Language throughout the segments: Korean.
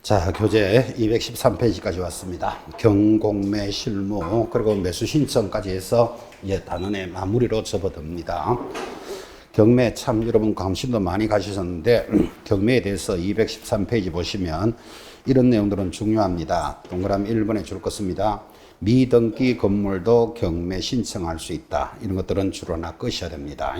자, 교재 213페이지까지 왔습니다. 경공매 실무 그리고 매수 신청까지 해서 이제 단원의 마무리로 접어듭니다. 경매 참 여러분 관심도 많이 가지셨는데 경매에 대해서 213페이지 보시면 이런 내용들은 중요합니다. 동그라미 1번에 줄 것입니다. 미등기 건물도 경매 신청할 수 있다. 이런 것들은 주로나 끄셔야 됩니다.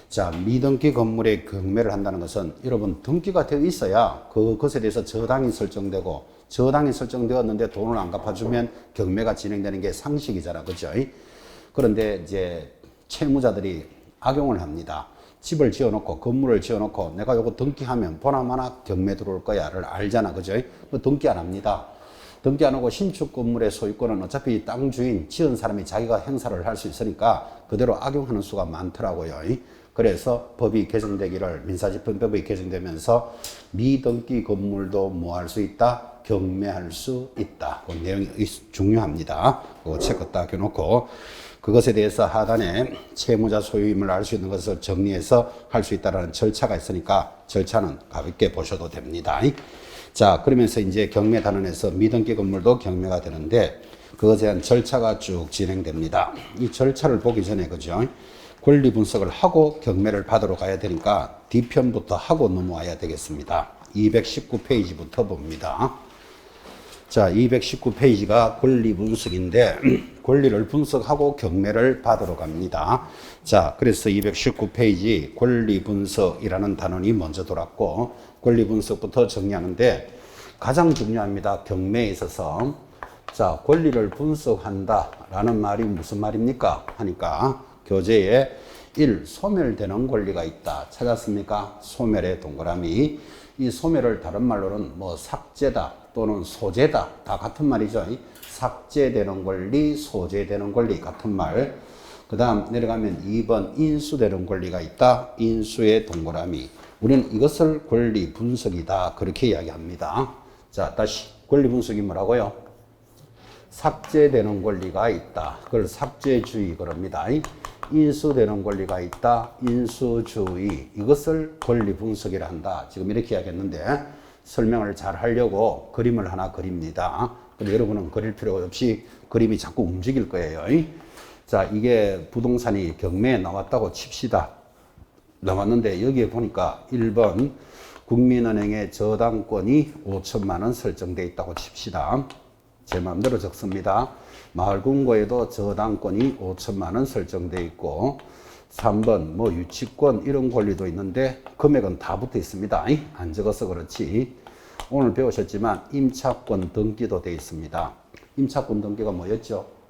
자, 미등기 건물에 경매를 한다는 것은 여러분 등기가 되어 있어야 그것에 대해서 저당이 설정되고 저당이 설정되었는데 돈을 안 갚아주면 경매가 진행되는 게 상식이잖아. 그죠? 그런데 이제 채무자들이 악용을 합니다. 집을 지어놓고 건물을 지어놓고 내가 요거 등기하면 보나마나 경매 들어올 거야를 알잖아. 그죠? 등기 안 합니다. 등기 안 하고 신축 건물의 소유권은 어차피 땅 주인 지은 사람이 자기가 행사를 할 수 있으니까 그대로 악용하는 수가 많더라고요. 그래서 법이 개정되기를 민사집행법이 개정되면서 미등기 건물도 뭐 할 수 있다? 경매할 수 있다. 그 내용이 중요합니다. 그거 체크 딱 해놓고 그것에 대해서 하단에 채무자 소유임을 알 수 있는 것을 정리해서 할 수 있다는 절차가 있으니까 절차는 가볍게 보셔도 됩니다. 자, 그러면서 이제 경매 단원에서 미등기 건물도 경매가 되는데 그것에 대한 절차가 쭉 진행됩니다. 이 절차를 보기 전에 그죠? 권리 분석을 하고 경매를 받으러 가야 되니까 뒤편부터 하고 넘어와야 되겠습니다. 219페이지부터 봅니다. 자, 219페이지가 권리 분석인데 권리를 분석하고 경매를 받으러 갑니다. 자, 그래서 219페이지 권리 분석이라는 단원이 먼저 돌았고 권리 분석부터 정리하는데 가장 중요합니다. 경매에 있어서 자, 권리를 분석한다라는 말이 무슨 말입니까? 하니까 교재에 1. 소멸되는 권리가 있다. 찾았습니까? 소멸의 동그라미. 이 소멸을 다른 말로는 뭐 삭제다 또는 소재다. 다 같은 말이죠. 삭제되는 권리, 소재되는 권리 같은 말. 그 다음 내려가면 2번 인수되는 권리가 있다. 인수의 동그라미. 우리는 이것을 권리 분석이다. 그렇게 이야기합니다. 자, 다시 권리 분석이 뭐라고요? 삭제되는 권리가 있다. 그걸 삭제주의 그럽니다. 인수되는 권리가 있다. 인수주의. 이것을 권리 분석이라 한다. 지금 이렇게 이야기했는데 설명을 잘 하려고 그림을 하나 그립니다. 근데 여러분은 그릴 필요 없이 그림이 자꾸 움직일 거예요. 자, 이게 부동산이 경매에 나왔다고 칩시다. 나왔는데 여기에 보니까 1번 국민은행의 저당권이 5천만 원 설정되어 있다고 칩시다. 제 마음대로 적습니다. 마을금고에도 저당권이 5천만 원 설정되어 있고 3번 뭐 유치권 이런 권리도 있는데 금액은 다 붙어 있습니다. 안 적어서 그렇지. 오늘 배우셨지만 임차권 등기도 되어 있습니다. 임차권 등기가 뭐였죠?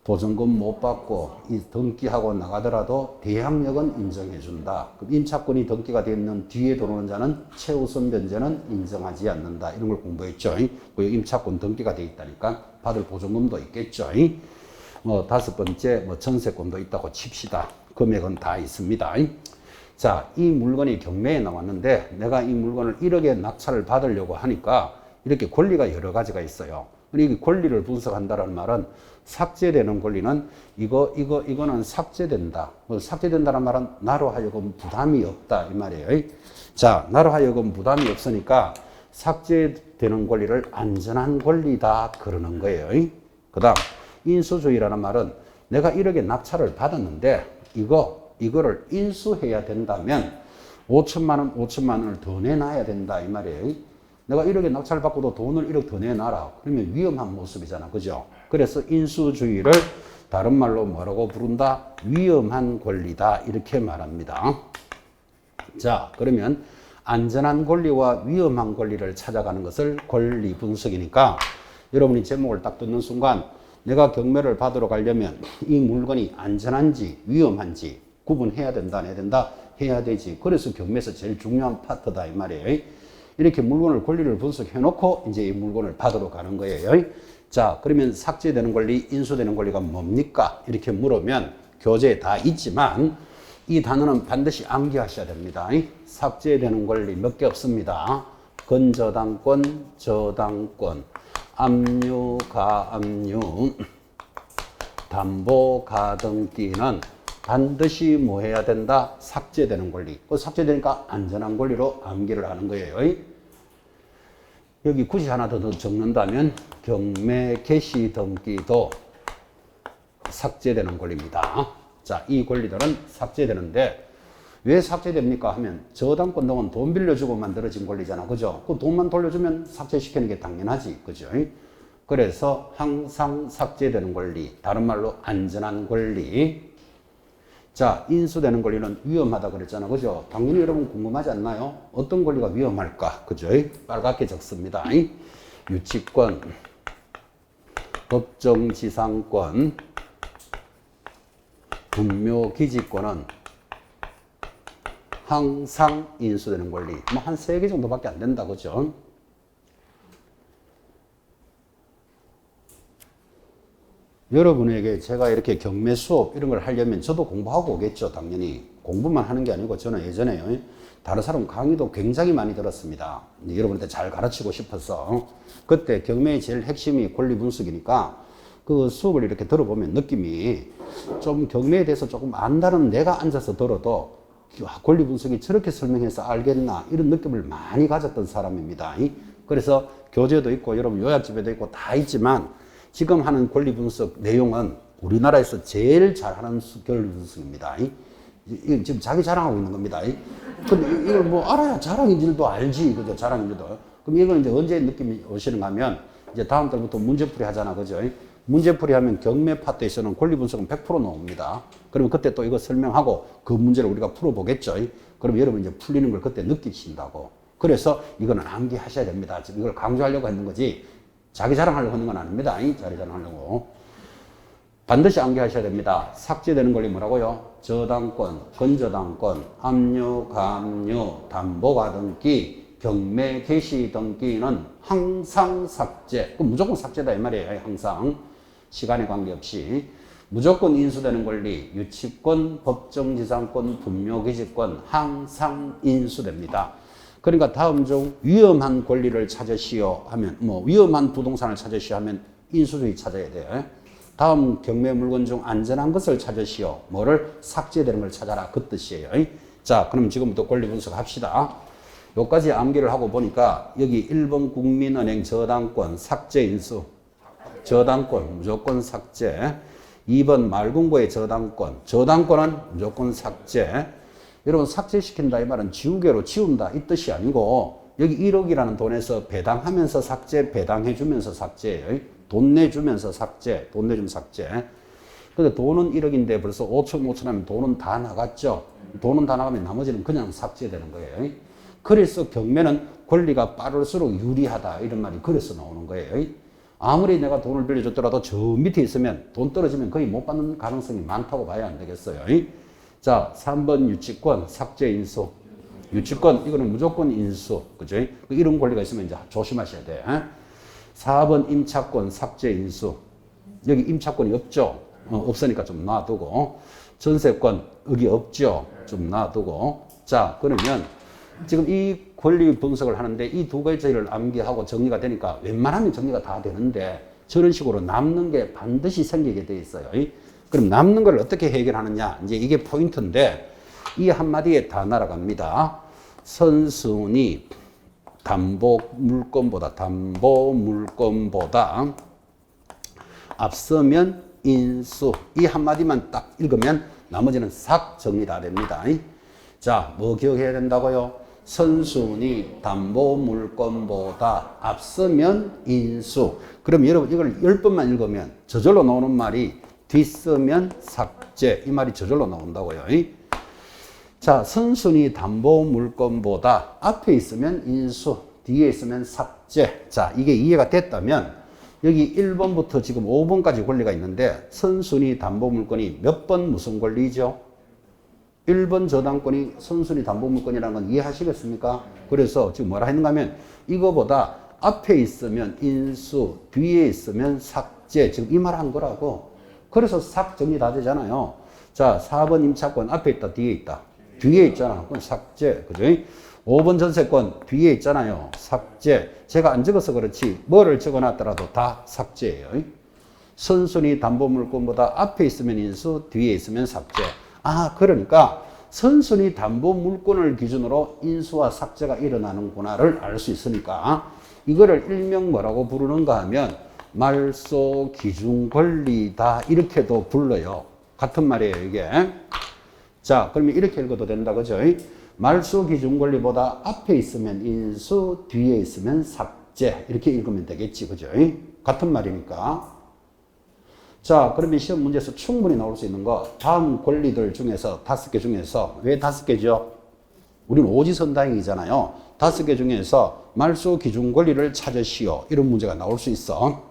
보증금 못 받고 이 등기하고 나가더라도 대항력은 인정해 준다. 그럼 임차권이 등기가 되어 있는 뒤에 들어오는 자는 최우선 변제는 인정하지 않는다. 이런 걸 공부했죠. 임차권 등기가 되어 있다니까 받을 보증금도 있겠죠. 뭐 다섯 번째 뭐 전세권도 있다고 칩시다. 금액은 다 있습니다. 자, 이 물건이 경매에 나왔는데 내가 이 물건을 1억에 낙찰을 받으려고 하니까 이렇게 권리가 여러 가지가 있어요. 이 권리를 분석한다는 말은 삭제되는 권리는 이거는 삭제된다. 삭제된다는 말은 나로 하여금 부담이 없다 이 말이에요. 자, 나로 하여금 부담이 없으니까 삭제되는 권리를 안전한 권리다 그러는 거예요. 그다음 인수주의라는 말은 내가 1억에 낙찰을 받았는데 이거를 인수해야 된다면 5천만 원을 더 내놔야 된다 이 말이에요. 내가 1억에 낙찰을 받고도 돈을 1억 더 내놔라. 그러면 위험한 모습이잖아. 그죠? 그래서 인수주의를 다른 말로 뭐라고 부른다? 위험한 권리다. 이렇게 말합니다. 자, 그러면 안전한 권리와 위험한 권리를 찾아가는 것을 권리 분석이니까 여러분이 제목을 딱 듣는 순간 내가 경매를 받으러 가려면 이 물건이 안전한지 위험한지 구분해야 된다, 안 해야 된다? 해야 되지. 그래서 경매에서 제일 중요한 파트다 이 말이에요. 이렇게 물건을 권리를 분석해 놓고 이제 이 물건을 받으러 가는 거예요. 자, 그러면 삭제되는 권리, 인수되는 권리가 뭡니까? 이렇게 물으면 교재에 다 있지만 이 단어는 반드시 암기하셔야 됩니다. 삭제되는 권리 몇 개 없습니다. 건저당권, 저당권, 압류, 가압류, 담보, 가등기는 반드시 뭐 해야 된다? 삭제되는 권리. 그 삭제되니까 안전한 권리로 암기를 하는 거예요. 여기 굳이 하나 더 적는다면 경매 개시 등기도 삭제되는 권리입니다. 자, 이 권리들은 삭제되는데 왜 삭제됩니까 하면 저당권 등은 돈 빌려주고 만들어진 권리잖아. 그죠? 그 돈만 돌려주면 삭제시키는 게 당연하지. 그죠? 그래서 항상 삭제되는 권리, 다른 말로 안전한 권리. 자, 인수되는 권리는 위험하다 그랬잖아. 그죠? 당연히 여러분 궁금하지 않나요? 어떤 권리가 위험할까? 그죠? 빨갛게 적습니다. 유치권, 법정지상권, 분묘기지권은 항상 인수되는 권리. 뭐 한 3개 정도밖에 안 된다. 그죠? 여러분에게 제가 이렇게 경매 수업 이런 걸 하려면 저도 공부하고 오겠죠. 당연히. 공부만 하는 게 아니고 저는 예전에 다른 사람 강의도 굉장히 많이 들었습니다. 여러분한테 잘 가르치고 싶어서. 그때 경매의 제일 핵심이 권리 분석이니까 그 수업을 이렇게 들어보면 느낌이 좀 경매에 대해서 조금 안다는 내가 앉아서 들어도 권리 분석이 저렇게 설명해서 알겠나 이런 느낌을 많이 가졌던 사람입니다. 그래서 교재도 있고 여러분 요약집에도 있고 다 있지만 지금 하는 권리 분석 내용은 우리나라에서 제일 잘하는 권리 분석입니다. 지금 자기 자랑하고 있는 겁니다. 근데 이걸 뭐 알아야 자랑인 줄도 알지. 그죠? 자랑인 줄도. 그럼 이걸 이제 언제 느낌이 오시는가 하면 이제 다음 달부터 문제풀이 하잖아. 그죠? 문제풀이 하면 경매 파트에서는 권리 분석은 100% 나옵니다. 그러면 그때 또 이거 설명하고 그 문제를 우리가 풀어보겠죠. 그럼 여러분 이제 풀리는 걸 그때 느끼신다고. 그래서 이거는 암기하셔야 됩니다. 지금 이걸 강조하려고 했는 거지. 자기 자랑하려고 하는 건 아닙니다. 자기 자랑하려고. 반드시 암기하셔야 됩니다. 삭제되는 권리 뭐라고요? 저당권, 건저당권, 압류, 감류, 담보가등기, 경매 개시 등기는 항상 삭제. 그럼 무조건 삭제다 이 말이에요. 항상. 시간에 관계없이. 무조건 인수되는 권리, 유치권, 법정지상권, 분묘기지권 항상 인수됩니다. 그러니까 다음 중 위험한 권리를 찾으시오 하면 뭐 위험한 부동산을 찾으시오 하면 인수주의 찾아야 돼요. 다음 경매 물건 중 안전한 것을 찾으시오. 뭐를 삭제되는 걸 찾아라. 그 뜻이에요. 자, 그럼 지금부터 권리 분석합시다. 여기까지 암기를 하고 보니까 여기 1번 국민은행 저당권 삭제 인수. 저당권 무조건 삭제. 2번 말궁고의 저당권. 저당권은 무조건 삭제. 여러분 삭제시킨다 이 말은 지우개로 지운다 이 뜻이 아니고 여기 1억이라는 돈에서 배당하면서 삭제, 배당해주면서 삭제예요. 돈 내주면서 삭제, 돈 내주면 삭제. 근데 돈은 1억인데 벌써 5천 하면 돈은 다 나갔죠. 돈은 다 나가면 나머지는 그냥 삭제되는 거예요. 그래서 경매는 권리가 빠를수록 유리하다 이런 말이 그래서 나오는 거예요. 아무리 내가 돈을 빌려줬더라도 저 밑에 있으면 돈 떨어지면 거의 못 받는 가능성이 많다고 봐야 안 되겠어요. 자, 3번 유치권 삭제 인수. 유치권 이거는 무조건 인수. 그죠? 이런 권리가 있으면 이제 조심하셔야 돼. 4번 임차권 삭제 인수. 여기 임차권이 없죠? 없으니까 좀 놔두고. 전세권 여기 없죠? 좀 놔두고. 자, 그러면 지금 이 권리 분석을 하는데 이 두 가지를 암기하고 정리가 되니까 웬만하면 정리가 다 되는데 저런 식으로 남는 게 반드시 생기게 돼 있어요. 그럼 남는 걸 어떻게 해결하느냐? 이제 이게 포인트인데 이 한마디에 다 날아갑니다. 선순위 담보 물건보다 앞서면 인수. 이 한마디만 딱 읽으면 나머지는 싹 정리 다 됩니다. 자, 뭐 기억해야 된다고요? 선순위 담보 물건보다 앞서면 인수. 그럼 여러분 이걸 10번만 읽으면 저절로 나오는 말이 뒤쓰면 삭제. 이 말이 저절로 나온다고요. 자, 선순위 담보 물건보다 앞에 있으면 인수, 뒤에 있으면 삭제. 자, 이게 이해가 됐다면 여기 1번부터 지금 5번까지 권리가 있는데 선순위 담보 물건이 몇 번 무슨 권리죠? 1번 저당권이 선순위 담보 물건이라는 건 이해하시겠습니까? 그래서 지금 뭐라 했는가 하면 이거보다 앞에 있으면 인수, 뒤에 있으면 삭제. 지금 이 말 한 거라고. 그래서 싹 정리 다 되잖아요. 자, 4번 임차권 앞에 있다, 뒤에 있다. 뒤에 있잖아. 그럼 삭제. 그죠? 5번 전세권 뒤에 있잖아요. 삭제. 제가 안 적어서 그렇지 뭐를 적어놨더라도 다 삭제예요. 선순위 담보물건보다 앞에 있으면 인수, 뒤에 있으면 삭제. 아, 그러니까 선순위 담보 물권을 기준으로 인수와 삭제가 일어나는구나를 알 수 있으니까 이거를 일명 뭐라고 부르는가 하면 말소 기준 권리다 이렇게도 불러요. 같은 말이에요, 이게. 자, 그러면 이렇게 읽어도 된다, 그죠? 말소 기준 권리보다 앞에 있으면 인수, 뒤에 있으면 삭제 이렇게 읽으면 되겠지, 그죠? 같은 말이니까. 자, 그러면 시험 문제에서 충분히 나올 수 있는 거 다음 권리들 중에서 5개 중에서 왜 5개죠? 우리는 오지선다행이잖아요. 5개 중에서 말소 기준 권리를 찾으시오. 이런 문제가 나올 수 있어.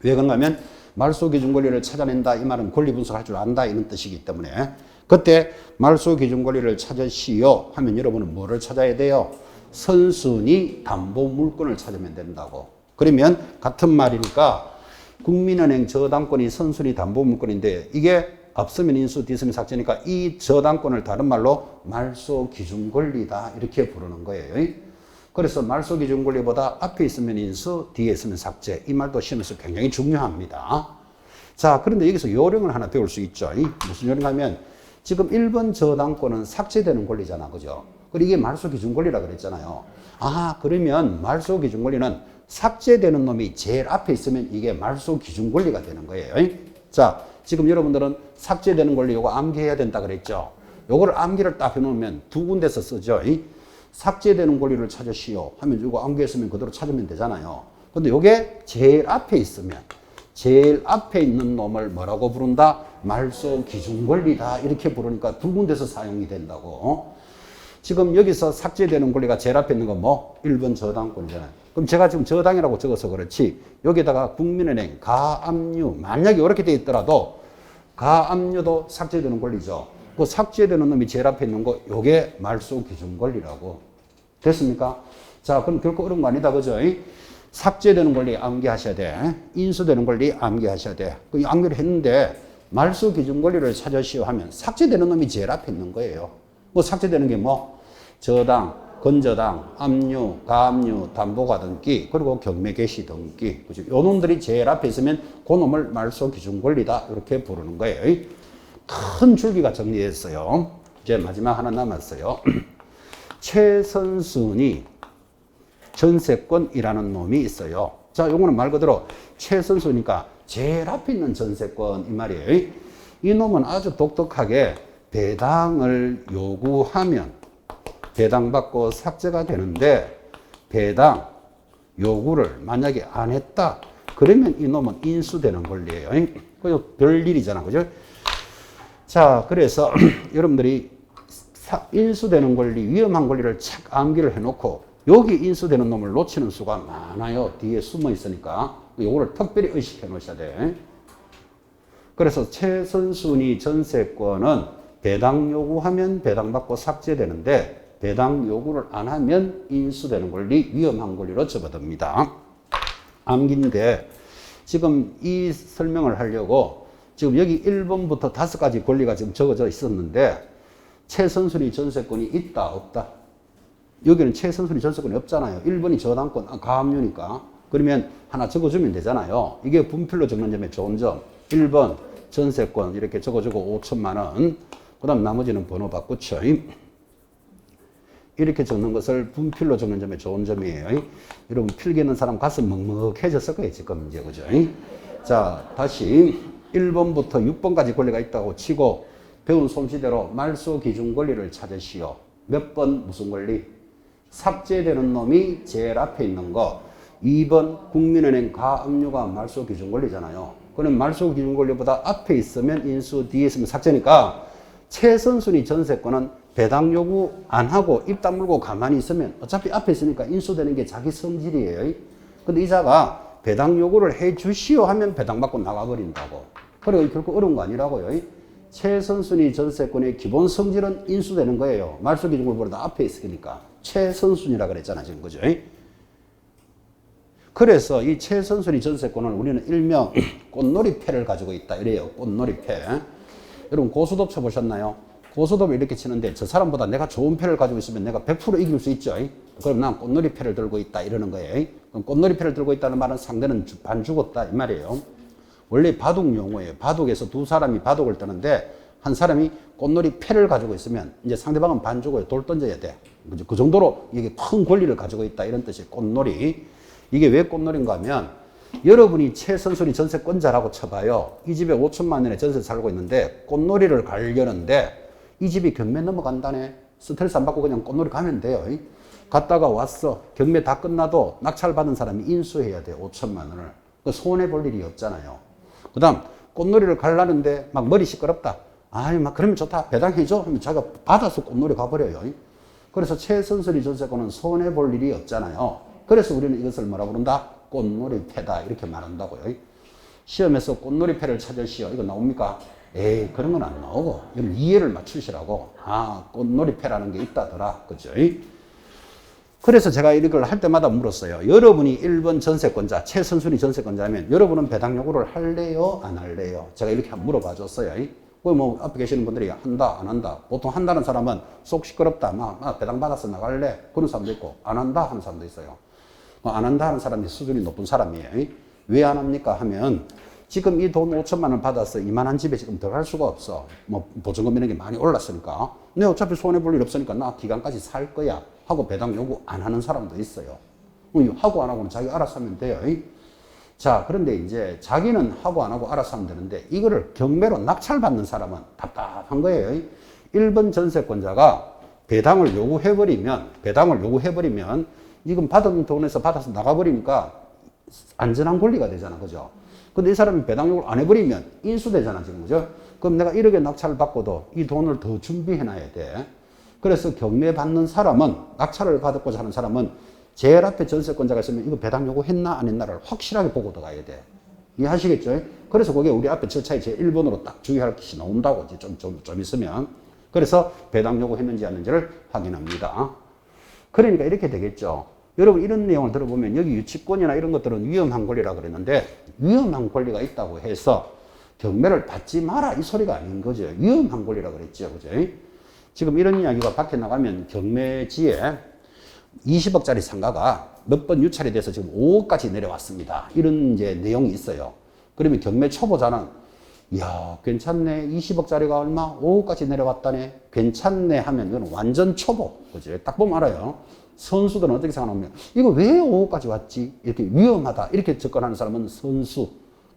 왜 그런가 하면 말소 기준 권리를 찾아낸다 이 말은 권리 분석할 줄 안다 이런 뜻이기 때문에 그때 말소 기준 권리를 찾으시오 하면 여러분은 뭐를 찾아야 돼요? 선순위 담보 물권을 찾으면 된다고. 그러면 같은 말이니까 국민은행 저당권이 선순위 담보 물권인데 이게 앞서면 인수 뒤서면 삭제니까 이 저당권을 다른 말로 말소 기준 권리다 이렇게 부르는 거예요. 그래서 말소 기준 권리보다 앞에 있으면 인수 뒤에 있으면 삭제 이 말도 시험에서 굉장히 중요합니다. 자, 그런데 여기서 요령을 하나 배울 수 있죠. 무슨 요령하면 지금 1번 저당권은 삭제되는 권리잖아, 그죠? 그리고 이게 말소 기준 권리라 그랬잖아요. 아, 그러면 말소 기준 권리는 삭제되는 놈이 제일 앞에 있으면 이게 말소 기준 권리가 되는 거예요. 자, 지금 여러분들은 삭제되는 권리 요거 암기해야 된다 그랬죠. 요거를 암기를 딱 해놓으면 두 군데서 쓰죠. 삭제되는 권리를 찾으시오 하면 이거 암기했으면 그대로 찾으면 되잖아요. 근데 요게 제일 앞에 있으면 제일 앞에 있는 놈을 뭐라고 부른다? 말소 기준 권리다 이렇게 부르니까 두 군데서 사용이 된다고. 지금 여기서 삭제되는 권리가 제일 앞에 있는 건 뭐? 1번 저당권이잖아요. 그럼 제가 지금 저당이라고 적어서 그렇지 여기다가 국민은행 가압류 만약에 이렇게 돼 있더라도 가압류도 삭제되는 권리죠. 그 삭제되는 놈이 제일 앞에 있는 거 요게 말소 기준 권리라고. 됐습니까? 자, 그럼 결코 어려운 거 아니다, 그죠? 삭제되는 권리 암기하셔야 돼. 인수되는 권리 암기하셔야 돼. 그 암기를 했는데 말소 기준 권리를 찾으시오 하면 삭제되는 놈이 제일 앞에 있는 거예요. 뭐 삭제되는 게 뭐? 저당, 건저당, 압류, 가압류, 담보가 등기, 그리고 경매 개시 등기. 그죠? 요 놈들이 제일 앞에 있으면 그 놈을 말소 기준 권리다. 이렇게 부르는 거예요. 큰 줄기가 정리됐어요. 이제 마지막 하나 남았어요. 최선순위 전세권이라는 놈이 있어요. 자, 요거는 말 그대로 최선순위니까 제일 앞에 있는 전세권 이 말이에요. 이 놈은 아주 독특하게 배당을 요구하면 배당받고 삭제가 되는데 배당 요구를 만약에 안 했다 그러면 이 놈은 인수되는 권리예요. 그거 별일이잖아, 그죠? 자, 그래서 여러분들이 인수되는 권리, 위험한 권리를 착 암기를 해놓고 여기 인수되는 놈을 놓치는 수가 많아요. 뒤에 숨어 있으니까 요거를 특별히 의식해 놓으셔야 돼. 그래서 최선순위 전세권은 배당 요구하면 배당받고 삭제되는데 배당 요구를 안 하면 인수되는 권리, 위험한 권리로 접어듭니다. 암기인데 지금 이 설명을 하려고 지금 여기 1번부터 5가지 권리가 지금 적어져 있었는데 최선순위 전세권이 있다 없다? 여기는 최선순위 전세권이 없잖아요. 1번이 저당권, 가압류니까. 그러면 하나 적어주면 되잖아요. 이게 분필로 적는 점의 좋은 점. 1번 전세권 이렇게 적어주고 5천만 원. 그 다음 나머지는 번호 바꾸죠. 이렇게 적는 것을 분필로 적는 점의 좋은 점이에요. 여러분 필기하는 사람 가슴 먹먹해졌을 거예요. 지금 이제 그죠? 자, 다시 1번부터 6번까지 권리가 있다고 치고 배운 솜씨대로 말소 기준 권리를 찾으시오. 몇 번 무슨 권리? 삭제되는 놈이 제일 앞에 있는 거. 2번 국민은행 가압류가 말소 기준 권리잖아요. 그럼 말소 기준 권리보다 앞에 있으면 인수, 뒤에 있으면 삭제니까 최선순위 전세권은 배당 요구 안 하고 입 다물고 가만히 있으면 어차피 앞에 있으니까 인수되는 게 자기 성질이에요. 근데 이자가 배당 요구를 해 주시오 하면 배당 받고 나가버린다고. 그래 결코 어려운 거 아니라고요. 최선순위 전세권의 기본 성질은 인수되는 거예요. 말소 기준 권리보다 앞에 있으니까 최선순위라 그랬잖아 지금 그죠? 그래서 이 최선순위 전세권은 우리는 일명 꽃놀이패를 가지고 있다 이래요. 꽃놀이패. 여러분 고수톱 쳐보셨나요? 고수톱을 이렇게 치는데 저 사람보다 내가 좋은 패를 가지고 있으면 내가 100% 이길 수 있죠. 그럼 난 꽃놀이패를 들고 있다 이러는 거예요. 그럼 꽃놀이패를 들고 있다는 말은 상대는 반 죽었다 이 말이에요. 원래 바둑 용어예요. 바둑에서 두 사람이 바둑을 뜨는데 한 사람이 꽃놀이 패를 가지고 있으면 이제 상대방은 반 주고 돌 던져야 돼. 그 정도로 이게 큰 권리를 가지고 있다. 이런 뜻이 꽃놀이. 이게 왜 꽃놀이인가 하면 여러분이 최선순위 전세권자라고 쳐봐요. 이 집에 5천만 원에 전세 살고 있는데 꽃놀이를 가려는데 이 집이 경매 넘어간다네. 스트레스 안 받고 그냥 꽃놀이 가면 돼요. 갔다가 왔어. 경매 다 끝나도 낙찰받은 사람이 인수해야 돼. 5천만 원을. 손해볼 일이 없잖아요. 그 다음 꽃놀이를 가려는데 막 머리 시끄럽다. 아이 막 그러면 좋다. 배당해줘. 하면 자기가 받아서 꽃놀이 가버려요. 그래서 최선순위 전세권은 손해볼 일이 없잖아요. 그래서 우리는 이것을 뭐라 부른다? 꽃놀이패다. 이렇게 말한다고요. 시험에서 꽃놀이패를 찾으시오. 이거 나옵니까? 에이 그런 건 안 나오고 이건 이해를 맞추시라고. 아 꽃놀이패라는 게 있다더라. 그죠? 그래서 제가 이걸 할 때마다 물었어요. 여러분이 1번 전세권자, 최선순위 전세권자면 여러분은 배당 요구를 할래요? 안 할래요? 제가 이렇게 물어봐 줬어요. 뭐 앞에 계시는 분들이 한다, 안 한다. 보통 한다는 사람은 속 시끄럽다. 막 배당 받아서 나갈래? 그런 사람도 있고 안 한다 하는 사람도 있어요. 안 한다 하는 사람이 수준이 높은 사람이에요. 왜 안 합니까? 하면 지금 이 돈 5천만 원 받아서 이만한 집에 지금 들어갈 수가 없어. 뭐 보증금 이런 게 많이 올랐으니까. 근데 어차피 손해볼 일 없으니까 나 기간까지 살 거야. 하고 배당 요구 안 하는 사람도 있어요. 하고 안 하고는 자기 알아서 하면 돼요. 자, 그런데 이제 자기는 하고 안 하고 알아서 하면 되는데 이거를 경매로 낙찰받는 사람은 답답한 거예요. 1번 전세권자가 배당을 요구해버리면 지금 받은 돈에서 받아서 나가버리니까 안전한 권리가 되잖아. 그죠? 근데 이 사람이 배당 요구를 안 해버리면 인수되잖아. 지금. 그죠? 그럼 내가 1억에 낙찰을 받고도 이 돈을 더 준비해놔야 돼. 그래서 경매 받는 사람은, 낙찰을 받고자 하는 사람은 제일 앞에 전세권자가 있으면 이거 배당 요구했나 안 했나를 확실하게 보고 들어가야 돼. 이해하시겠죠? 그래서 그게 우리 앞에 절차에 제 1번으로 딱 주의할 것이 나온다고. 이제 좀 있으면. 그래서 배당 요구했는지 안 했는지를 확인합니다. 그러니까 이렇게 되겠죠. 여러분 이런 내용을 들어보면 여기 유치권이나 이런 것들은 위험한 권리라 그랬는데 위험한 권리가 있다고 해서 경매를 받지 마라 이 소리가 아닌 거죠. 위험한 권리라 그랬죠. 그죠? 지금 이런 이야기가 밖에 나가면 경매지에 20억짜리 상가가 몇 번 유찰이 돼서 지금 5억까지 내려왔습니다. 이런 이제 내용이 있어요. 그러면 경매 초보자는 이야 괜찮네. 20억짜리가 얼마? 5억까지 내려왔다네. 괜찮네 하면 이건 완전 초보. 그죠? 딱 보면 알아요. 선수들은 어떻게 생각하냐면 이거 왜 5억까지 왔지? 이렇게 위험하다. 이렇게 접근하는 사람은 선수.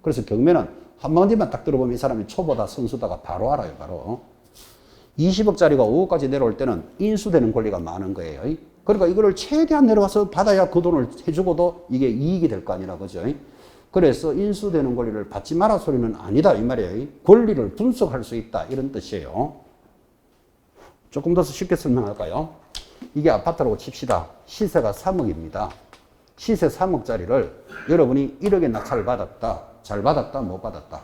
그래서 경매는 한마디만 딱 들어보면 이 사람이 초보다 선수다가 바로 알아요. 바로. 20억짜리가 5억까지 내려올 때는 인수되는 권리가 많은 거예요. 그러니까 이거를 최대한 내려와서 받아야 그 돈을 해주고도 이게 이익이 될 거 아니라 그죠? 그래서 인수되는 권리를 받지 마라 소리는 아니다 이 말이에요. 권리를 분석할 수 있다 이런 뜻이에요. 조금 더 쉽게 설명할까요? 이게 아파트라고 칩시다. 시세가 3억입니다. 시세 3억짜리를 여러분이 1억에 낙찰을 받았다. 잘 받았다 못 받았다?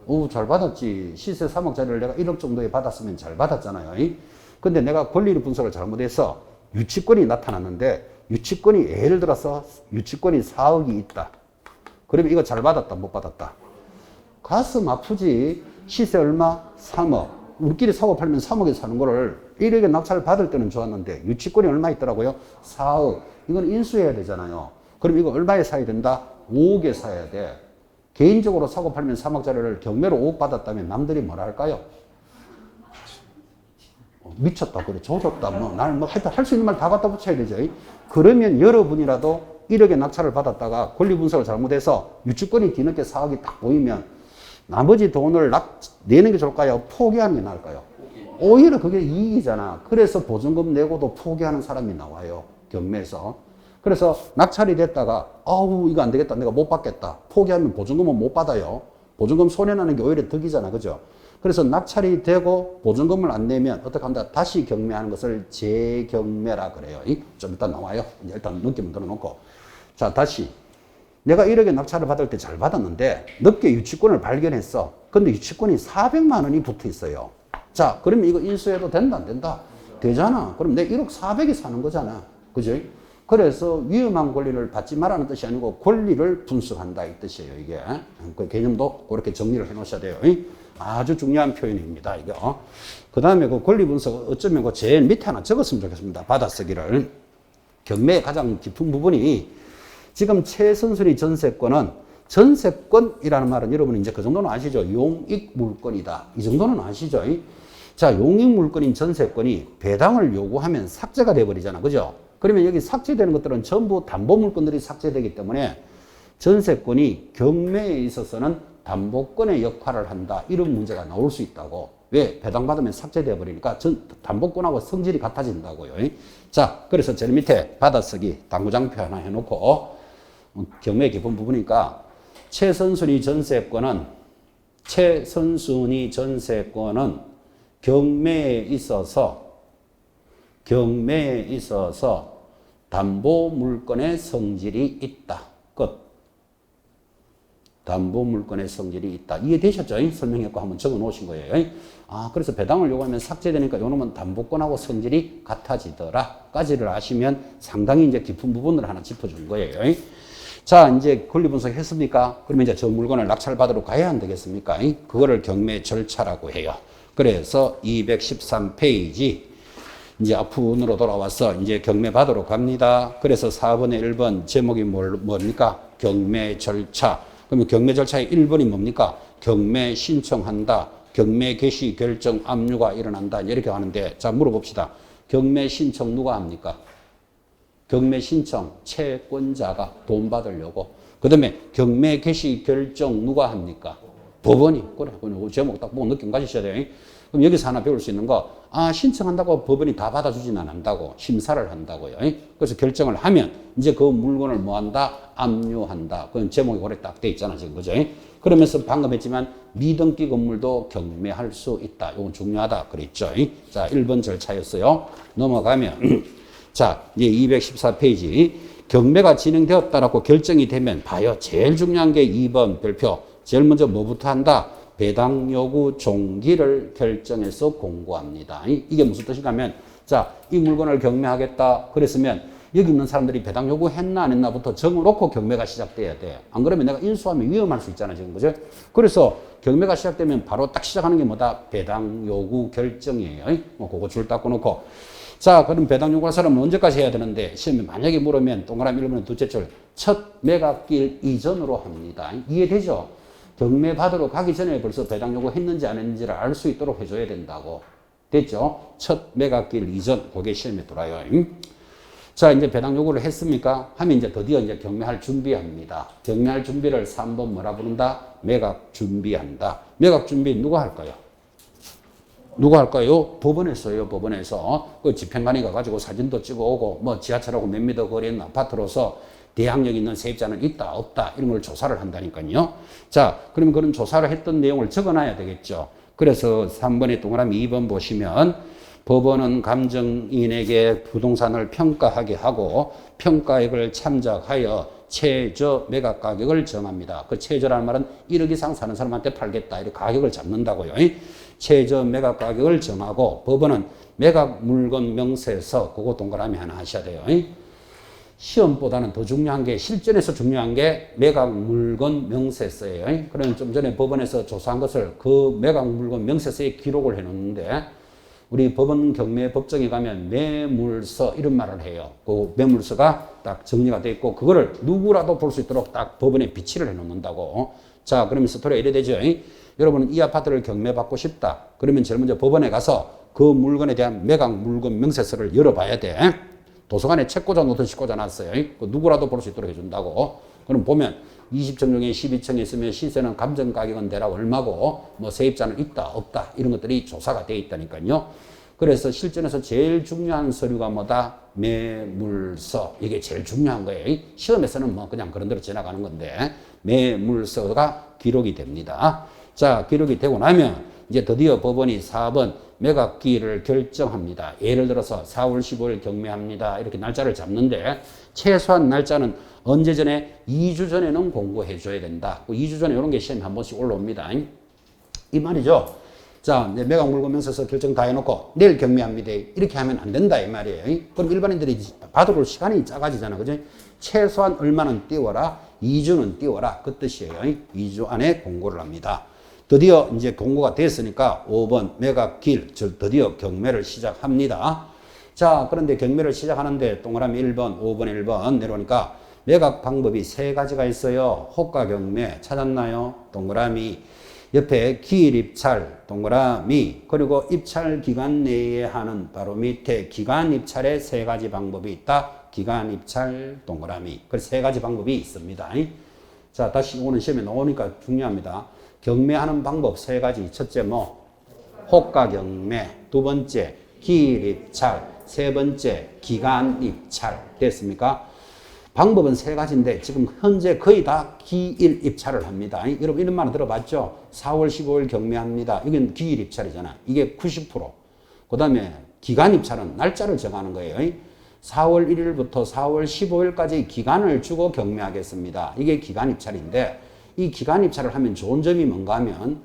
오, 잘 받았지. 시세 3억짜리를 내가 1억 정도에 받았으면 잘 받았잖아요. 근데 내가 권리를 분석을 잘못해서 유치권이 나타났는데 유치권이 예를 들어서 유치권이 4억이 있다. 그러면 이거 잘 받았다 못 받았다? 가슴 아프지. 시세 얼마? 3억. 우리끼리 사고 팔면 3억에 사는 거를 1억에 낙찰을 받을 때는 좋았는데 유치권이 얼마 있더라고요? 4억. 이건 인수해야 되잖아요. 그럼 이거 얼마에 사야 된다? 5억에 사야 돼. 개인적으로 사고 팔면 3억짜리를 경매로 5억 받았다면 남들이 뭐라 할까요? 미쳤다. 그래. 조졌다. 하여튼 할 수 있는 말 다 갖다 붙여야 되죠. 그러면 여러분이라도 1억에 낙찰을 받았다가 권리 분석을 잘못해서 유치권이 뒤늦게 4억이 딱 보이면 나머지 돈을 내는 게 좋을까요? 포기하는 게 나을까요? 오히려 그게 이익이잖아. 그래서 보증금 내고도 포기하는 사람이 나와요. 경매에서. 그래서 낙찰이 됐다가 아우 이거 안 되겠다. 내가 못 받겠다. 포기하면 보증금은 못 받아요. 보증금 손해나는 게 오히려 득이잖아. 그죠? 그래서 낙찰이 되고 보증금을 안 내면 어떻게 한다? 다시 경매하는 것을 재경매라 그래요. 좀 일단 나와요. 이제 일단 느낌을 들어놓고. 자, 다시. 내가 1억에 낙찰을 받을 때 잘 받았는데 늦게 유치권을 발견했어. 근데 유치권이 400만 원이 붙어 있어요. 자, 그러면 이거 인수해도 된다, 안 된다? 되잖아. 그럼 내 1억 400이 사는 거잖아. 그죠? 그래서 위험한 권리를 받지 말라는 뜻이 아니고 권리를 분석한다 이 뜻이에요. 이게. 그 개념도 그렇게 정리를 해 놓으셔야 돼요. 아주 중요한 표현입니다. 이거. 그 다음에 그 권리 분석 어쩌면 그 제일 밑에 하나 적었으면 좋겠습니다. 받아쓰기를. 경매의 가장 깊은 부분이 지금 최선순위 전세권은 전세권이라는 말은 여러분 이제 그 정도는 아시죠? 용익 물건이다. 이 정도는 아시죠? 자, 용익 물건인 전세권이 배당을 요구하면 삭제가 돼버리잖아. 그죠? 그러면 여기 삭제되는 것들은 전부 담보 물건들이 삭제되기 때문에 전세권이 경매에 있어서는 담보권의 역할을 한다. 이런 문제가 나올 수 있다고. 왜? 배당받으면 삭제되어 버리니까 담보권하고 성질이 같아진다고요. 자, 그래서 제일 밑에 받아쓰기 당구장표 하나 해놓고 경매 기본 부분이니까 최선순위 전세권은 경매에 있어서 담보 물건의 성질이 있다. 끝. 담보 물건의 성질이 있다. 이해되셨죠? 설명했고 한번 적어 놓으신 거예요. 아, 그래서 배당을 요구하면 삭제되니까 요놈은 담보권하고 성질이 같아지더라. 까지를 아시면 상당히 이제 깊은 부분을 하나 짚어준 거예요. 자, 이제 권리 분석 했습니까? 그러면 이제 저 물건을 낙찰받으러 가야 안 되겠습니까? 그거를 경매 절차라고 해요. 그래서 213페이지 이제 앞으로 돌아와서 이제 경매 받으러 갑니다. 그래서 4번에 1번 제목이 뭡니까? 경매 절차. 그러면 경매 절차의 1번이 뭡니까? 경매 신청한다. 경매 개시 결정 압류가 일어난다. 이렇게 하는데 자, 물어봅시다. 경매 신청 누가 합니까? 경매 신청 채권자가 돈 받으려고. 그 다음에 경매 개시 결정 누가 합니까? 법원이. 그래, 제목 딱 보고 느낌 가지셔야 돼요. 그럼 여기서 하나 배울 수 있는 거, 아, 신청한다고 법원이 다 받아주지는 않는다고. 심사를 한다고요. 그래서 결정을 하면 이제 그 물건을 뭐 한다? 압류한다. 그건 제목이 오래 딱 돼 있잖아, 지금. 그죠? 그러면서 방금 했지만 미등기 건물도 경매할 수 있다. 이건 중요하다. 그랬죠. 자, 1번 절차였어요. 넘어가면 자, 이제 214페이지. 경매가 진행되었다라고 결정이 되면 봐요. 제일 중요한 게 2번 별표. 제일 먼저 뭐부터 한다? 배당 요구 종기를 결정해서 공고합니다. 이게 무슨 뜻인가 하면 자, 이 물건을 경매하겠다 그랬으면 여기 있는 사람들이 배당 요구했나 안 했나부터 정해놓고 경매가 시작돼야 돼. 안 그러면 내가 인수하면 위험할 수 있잖아, 지금. 그죠? 그래서 경매가 시작되면 바로 딱 시작하는 게 뭐다? 배당 요구 결정이에요. 그거 줄 딱 꺼놓고. 자, 그럼 배당 요구할 사람은 언제까지 해야 되는데 시험에 만약에 물으면 동그라미 1번은 둘째 줄 첫 매각일 이전으로 합니다. 이해되죠? 경매 받으러 가기 전에 벌써 배당 요구했는지 안 했는지를 알 수 있도록 해줘야 된다고. 됐죠? 첫 매각일 이전, 그게 시험에 들어와요. 자, 이제 배당 요구를 했습니까? 하면 이제 드디어 이제 경매할 준비합니다. 경매할 준비를 3번 뭐라 부른다? 매각 준비한다. 매각 준비 누가 할까요? 누가 할까요? 법원에서요, 법원에서. 그 집행관이 가가지고 사진도 찍어 오고, 뭐 지하철하고 몇 미터 거리에 있는 아파트로서 대항력 있는 세입자는 있다, 없다, 이런 걸 조사를 한다니까요. 자, 그러면 그런 조사를 했던 내용을 적어 놔야 되겠죠. 그래서 3번의 동그라미 2번 보시면 법원은 감정인에게 부동산을 평가하게 하고 평가액을 참작하여 최저 매각 가격을 정합니다. 그 최저라는 말은 1억 이상 사는 사람한테 팔겠다. 이렇게 가격을 잡는다고요. 최저 매각 가격을 정하고 법원은 매각 물건 명세서 그거 동그라미 하나 하셔야 돼요. 시험보다는 더 중요한 게 실전에서 중요한 게 매각 물건 명세서예요. 그러면 좀 전에 법원에서 조사한 것을 그 매각 물건 명세서에 기록을 해 놓는데 우리 법원 경매 법정에 가면 매물서 이런 말을 해요. 그 매물서가 딱 정리가 돼 있고 그거를 누구라도 볼 수 있도록 딱 법원에 비치를 해 놓는다고. 자, 그러면 스토리가 이래 되죠. 여러분은 이 아파트를 경매 받고 싶다. 그러면 제일 먼저 법원에 가서 그 물건에 대한 매각 물건 명세서를 열어봐야 돼. 도서관에 책 꽂아 놓듯이 꽂아 놨어요. 그 누구라도 볼 수 있도록 해준다고. 그럼 보면 20층 중에 12층에 있으면 시세는 감정 가격은 대략 얼마고 뭐 세입자는 있다 없다 이런 것들이 조사가 돼 있다니까요. 그래서 실전에서 제일 중요한 서류가 뭐다? 매물서. 이게 제일 중요한 거예요. 시험에서는 뭐 그냥 그런 대로 지나가는 건데 매물서가 기록이 됩니다. 자, 기록이 되고 나면 이제 드디어 법원이 4번 매각기일을 결정합니다. 예를 들어서 4월 15일 경매합니다. 이렇게 날짜를 잡는데 최소한 날짜는 언제 전에? 2주 전에는 공고해 줘야 된다. 2주 전에 이런 게 시험에 한 번씩 올라옵니다. 이 말이죠. 자, 매각 물건 명세서 결정 다 해놓고 내일 경매합니다. 이렇게 하면 안 된다 이 말이에요. 그럼 일반인들이 받아볼 시간이 작아지잖아. 그죠? 최소한 얼마는 띄워라? 2주는 띄워라. 그 뜻이에요. 2주 안에 공고를 합니다. 드디어 이제 공고가 됐으니까 5번 매각기일, 즉 드디어 경매를 시작합니다. 자, 그런데 경매를 시작하는데 동그라미 1번, 5번, 1번 내려오니까 매각 방법이 세 가지가 있어요. 호가 경매 찾았나요? 동그라미. 옆에 기일 입찰 동그라미. 그리고 입찰 기간 내에 하는 바로 밑에 기간 입찰의 세 가지 방법이 있다. 기간 입찰 동그라미. 그 세 가지 방법이 있습니다. 자, 다시 오늘 시험에 나오니까 중요합니다. 경매하는 방법 세 가지. 첫째 호가 경매. 두 번째 기일 입찰. 세 번째 기간 입찰. 됐습니까? 방법은 세 가지인데 지금 현재 거의 다 기일 입찰을 합니다. 여러분 이런 말 들어봤죠? 4월 15일 경매합니다. 이건 기일 입찰이잖아. 이게 90%. 그 다음에 기간 입찰은 날짜를 정하는 거예요. 4월 1일부터 4월 15일까지 기간을 주고 경매하겠습니다. 이게 기간 입찰인데 이 기간 입찰을 하면 좋은 점이 뭔가 하면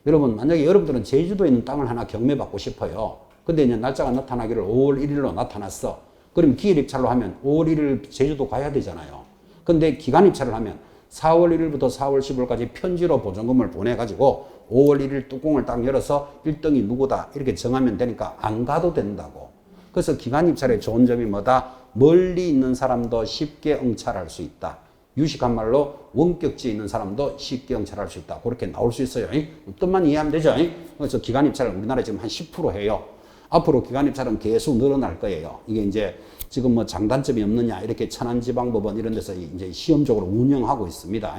여러분 만약에 여러분들은 제주도에 있는 땅을 하나 경매받고 싶어요. 근데 이제 날짜가 나타나기를 5월 1일로 나타났어. 그럼 기일 입찰로 하면 5월 1일 제주도 가야 되잖아요. 근데 기간 입찰을 하면 4월 1일부터 4월 15일까지 편지로 보증금을 보내가지고 5월 1일 뚜껑을 딱 열어서 1등이 누구다 이렇게 정하면 되니까 안 가도 된다고. 그래서 기간 입찰의 좋은 점이 뭐다? 멀리 있는 사람도 쉽게 응찰할 수 있다. 유식한 말로 원격지에 있는 사람도 쉽게 응찰할 수 있다. 그렇게 나올 수 있어요. 뜻만 이해하면 되죠. 그래서 기간 입찰을 우리나라에 지금 한 10% 해요. 앞으로 기간 입찰은 계속 늘어날 거예요. 이게 이제 지금 뭐 장단점이 없느냐 이렇게 천안지방법원 이런 데서 이제 시험적으로 운영하고 있습니다.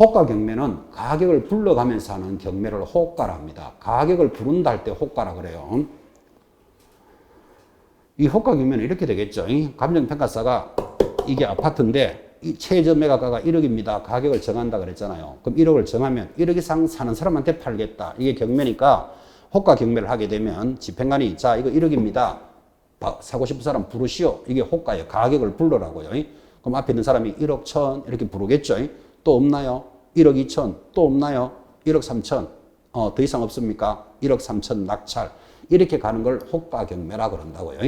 호가 경매는 가격을 불러가면서 하는 경매를 호가라 합니다. 가격을 부른다 할 때 호가라 그래요. 이 호가 경매는 이렇게 되겠죠. 감정평가사가 이게 아파트인데 이 최저 매각가가 1억입니다. 가격을 정한다 그랬잖아요. 그럼 1억을 정하면 1억 이상 사는 사람한테 팔겠다. 이게 경매니까 호가 경매를 하게 되면 집행관이 자 이거 1억입니다. 사고 싶은 사람 부르시오. 이게 호가예요. 가격을 불러라고요. 그럼 앞에 있는 사람이 1억 1천 이렇게 부르겠죠. 또 없나요? 1억 2천 또 없나요? 1억 3천 더 이상 없습니까? 1억 3천 낙찰 이렇게 가는 걸 호가 경매라 그런다고요.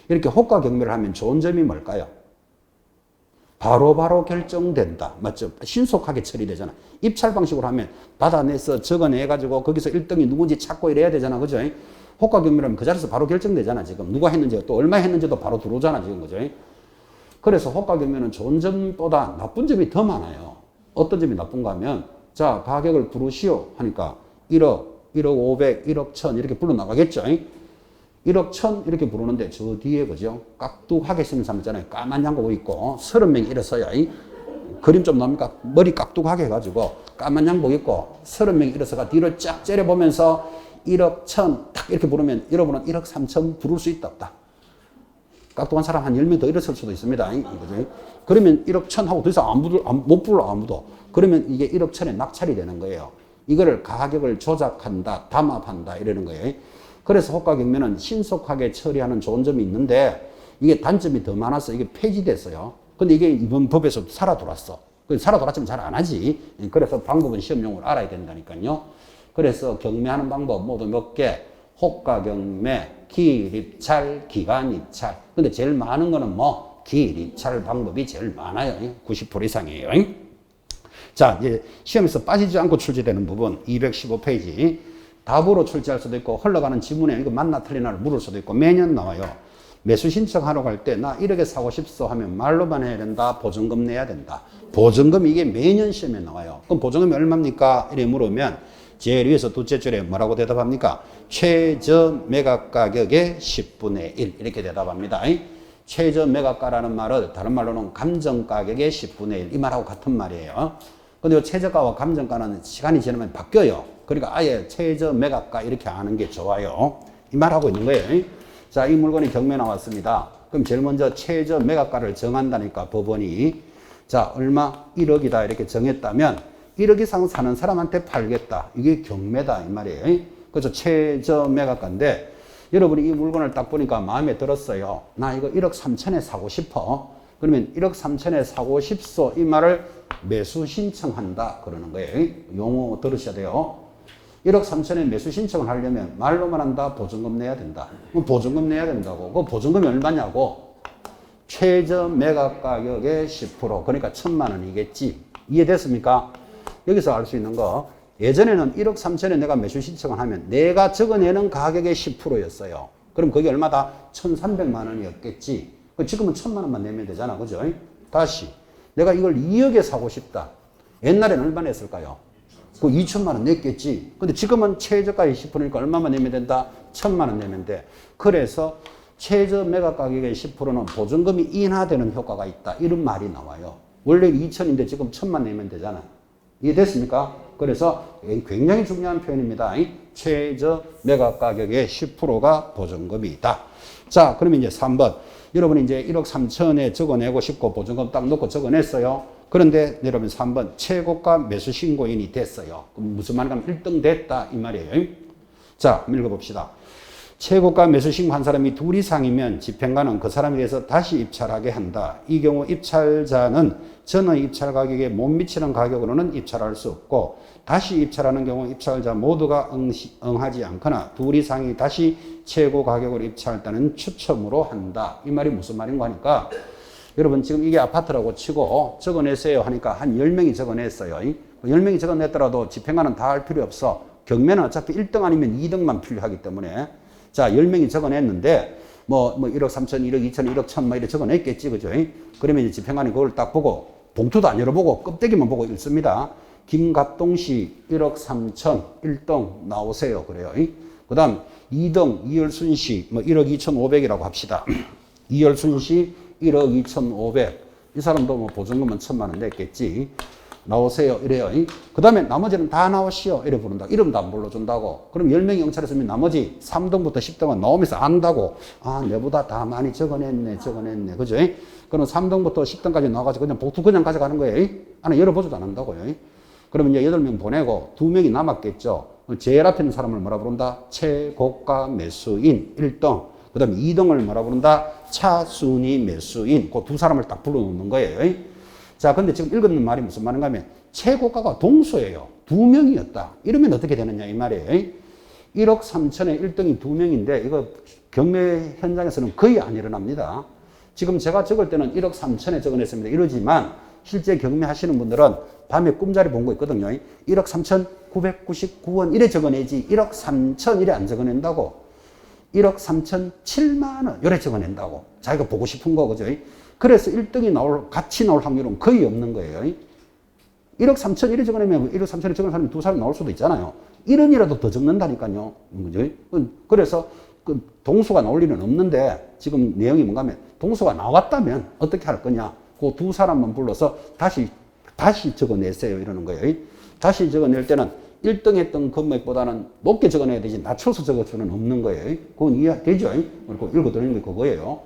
이렇게 호가 경매를 하면 좋은 점이 뭘까요? 바로바로 결정된다. 맞죠? 신속하게 처리되잖아. 입찰 방식으로 하면 받아내서 적어내가지고 거기서 1등이 누군지 찾고 이래야 되잖아. 그죠? 호가 경매라면 그 자리에서 바로 결정되잖아. 지금 누가 했는지 또 얼마 했는지도 바로 들어오잖아. 지금 그죠? 그래서 호가 경매는 좋은 점보다 나쁜 점이 더 많아요. 어떤 점이 나쁜가 하면 자 가격을 부르시오 하니까 1억, 1억 500, 1억 1000 이렇게 불러나가겠죠. 1억 1000 이렇게 부르는데 저 뒤에 그죠? 깍둑하게 생긴 사람 있잖아요. 까만 양복 입고 30명이 일어서야 그림 좀 나옵니까? 머리 깍둑하게 해가지고 까만 양복 입고 30명이 일어서가 뒤를 쫙 째려보면서 1억 1000 딱 이렇게 부르면 여러분은 1억 3000 부를 수 있다 없다. 깍둑한 사람 한 10명 더 일어설 수도 있습니다. 그죠? 그러면 1억 1000 하고 더 이상 못 불러 아무도. 그러면 이게 1억 1000에 낙찰이 되는 거예요. 이거를 가격을 조작한다, 담합한다 이러는 거예요. 그래서 호가 경매는 신속하게 처리하는 좋은 점이 있는데 이게 단점이 더 많아서 이게 폐지됐어요. 근데 이게 이번 법에서 살아 돌았어. 살아 돌았지만 잘 안 하지. 그래서 방법은 시험용으로 알아야 된다니까요. 그래서 경매하는 방법 모두 몇 개? 호가 경매, 기일 입찰, 기간 입찰. 근데 제일 많은 거는 기일 입찰 방법이 제일 많아요. 90% 이상이에요. 자, 이제 시험에서 빠지지 않고 출제되는 부분 215페이지. 답으로 출제할 수도 있고 흘러가는 지문에 이거 맞나 틀리나를 물을 수도 있고 매년 나와요. 매수 신청하러 갈 때 나 1억에 사고 싶소 하면 말로만 해야 된다. 보증금 내야 된다. 보증금 이게 매년 시험에 나와요. 그럼 보증금이 얼마입니까? 이렇게 물으면 제일 위에서 둘째 줄에 뭐라고 대답합니까? 최저 매각 가격의 10분의 1 이렇게 대답합니다. 최저 매각가라는 말은 다른 말로는 감정 가격의 10분의 1 이 말하고 같은 말이에요. 근데 최저가와 감정가는 시간이 지나면 바뀌어요. 그러니까 아예 최저 매각가 이렇게 하는 게 좋아요. 이 말하고 있는 거예요. 자, 이 물건이 경매 나왔습니다. 그럼 제일 먼저 최저 매각가를 정한다니까 법원이 자 얼마 1억이다 이렇게 정했다면 1억 이상 사는 사람한테 팔겠다. 이게 경매다 이 말이에요. 그래서 최저 매각가인데 여러분이 이 물건을 딱 보니까 마음에 들었어요. 나 이거 1억 3천에 사고 싶어. 그러면 1억 3천에 사고 싶소 이 말을 매수 신청한다 그러는 거예요. 용어 들으셔야 돼요. 1억 3천에 매수 신청을 하려면 말로만 한다. 보증금 내야 된다. 보증금 내야 된다고. 그 보증금이 얼마냐고. 최저 매각 가격의 10% 그러니까 1,000만 원이겠지. 이해됐습니까? 여기서 알 수 있는 거 예전에는 1억 3천에 내가 매수 신청을 하면 내가 적어내는 가격의 10%였어요. 그럼 그게 얼마다? 1,300만 원이었겠지. 지금은 1,000만 원만 내면 되잖아. 그죠? 다시 내가 이걸 2억에 사고 싶다. 옛날에는 얼마 냈을까요? 그 2천만 원 냈겠지. 근데 지금은 최저가의 10%니까 얼마만 내면 된다? 1,000만 원 내면 돼. 그래서 최저 매각 가격의 10%는 보증금이 인하되는 효과가 있다. 이런 말이 나와요. 원래 2천인데 지금 1,000만 내면 되잖아. 이해됐습니까? 그래서 굉장히 중요한 표현입니다. 최저 매각 가격의 10%가 보증금이다. 자, 그러면 이제 3번. 여러분이 이제 1억 3천에 적어내고 싶고 보증금 딱 넣고 적어냈어요. 그런데 여러분 3번 최고가 매수 신고인이 됐어요. 그럼 무슨 말이냐면 1등 됐다 이 말이에요. 자, 읽어봅시다. 최고가 매수 신고한 사람이 2 이상이면 집행관은 그 사람에 대해서 다시 입찰하게 한다. 이 경우 입찰자는 전의 입찰 가격에 못 미치는 가격으로는 입찰할 수 없고 다시 입찰하는 경우 입찰자 모두가 응하지 않거나 2 이상이 다시 최고 가격으로 입찰할 때는 추첨으로 한다. 이 말이 무슨 말인가 하니까 여러분 지금 이게 아파트라고 치고 적어내세요 하니까 한 10명이 적어냈어요. 10명이 적어냈더라도 집행관은 다 할 필요 없어. 경매는 어차피 1등 아니면 2등만 필요하기 때문에 자 10명이 적어냈는데 뭐 1억 3천, 1억 2천, 1억 1천 막 이렇게 적어냈겠지 그죠? 그러면 이제 집행관이 그걸 딱 보고 봉투도 안 열어보고 껍데기만 보고 읽습니다. 김갑동 씨 1억 3천 1등 나오세요 그래요. 그 다음 2등 이열순 씨 뭐 1억 2,500이라고 합시다. 이열순 씨 1억 2,500. 이 사람도 뭐 보증금은 1,000만 원 냈겠지. 나오세요. 이래요. 그 다음에 나머지는 다 나오시오. 이래 부른다. 이름도 안 불러준다고. 그럼 10명이 응찰했으면 나머지 3등부터 10등은 나오면서 안다고. 아, 내보다 다 많이 적어냈네. 그죠? 그럼 3등부터 10등까지 나와가지고 그냥 복투 그냥 가져가는 거예요. 안에 열어보지도 안 한다고요. 그러면 이제 8명 보내고 2명이 남았겠죠. 제일 앞에 있는 사람을 뭐라 부른다? 최고가 매수인 1등. 그 다음에 2등을 뭐라 부른다? 차순위 매수인. 그 두 사람을 딱 불러놓는 거예요. 자, 근데 지금 읽었는 말이 무슨 말인가 하면 최고가가 동수예요. 2명이었다. 이러면 어떻게 되느냐 이 말이에요. 1억 3천에 1등이 2명인데 이거 경매 현장에서는 거의 안 일어납니다. 지금 제가 적을 때는 1억 3천에 적어냈습니다. 이러지만 실제 경매하시는 분들은 밤에 꿈자리 본 거 있거든요. 1억 3천 999원 이래 적어내지 1억 3천 이래 안 적어낸다고. 1억 3천 7만 원 이래 적어낸다고. 자기가 보고 싶은 거 그죠? 그래서 1등이 같이 나올 확률은 거의 없는 거예요. 1억 3천 이래 적어내면 1억 3천에 적은 사람이 두 사람 나올 수도 있잖아요. 1원이라도 더 적는다니까요. 그죠? 그래서 그 동수가 나올 일은 없는데 지금 내용이 뭔가 하면 동수가 나왔다면 어떻게 할 거냐. 그 두 사람만 불러서 다시 적어내세요. 이러는 거예요. 다시 적어낼 때는 1등 했던 금액보다는 높게 적어내야 되지 낮춰서 적을 수는 없는 거예요. 그건 이해되죠? 그리고 읽어드리는 게 그거예요.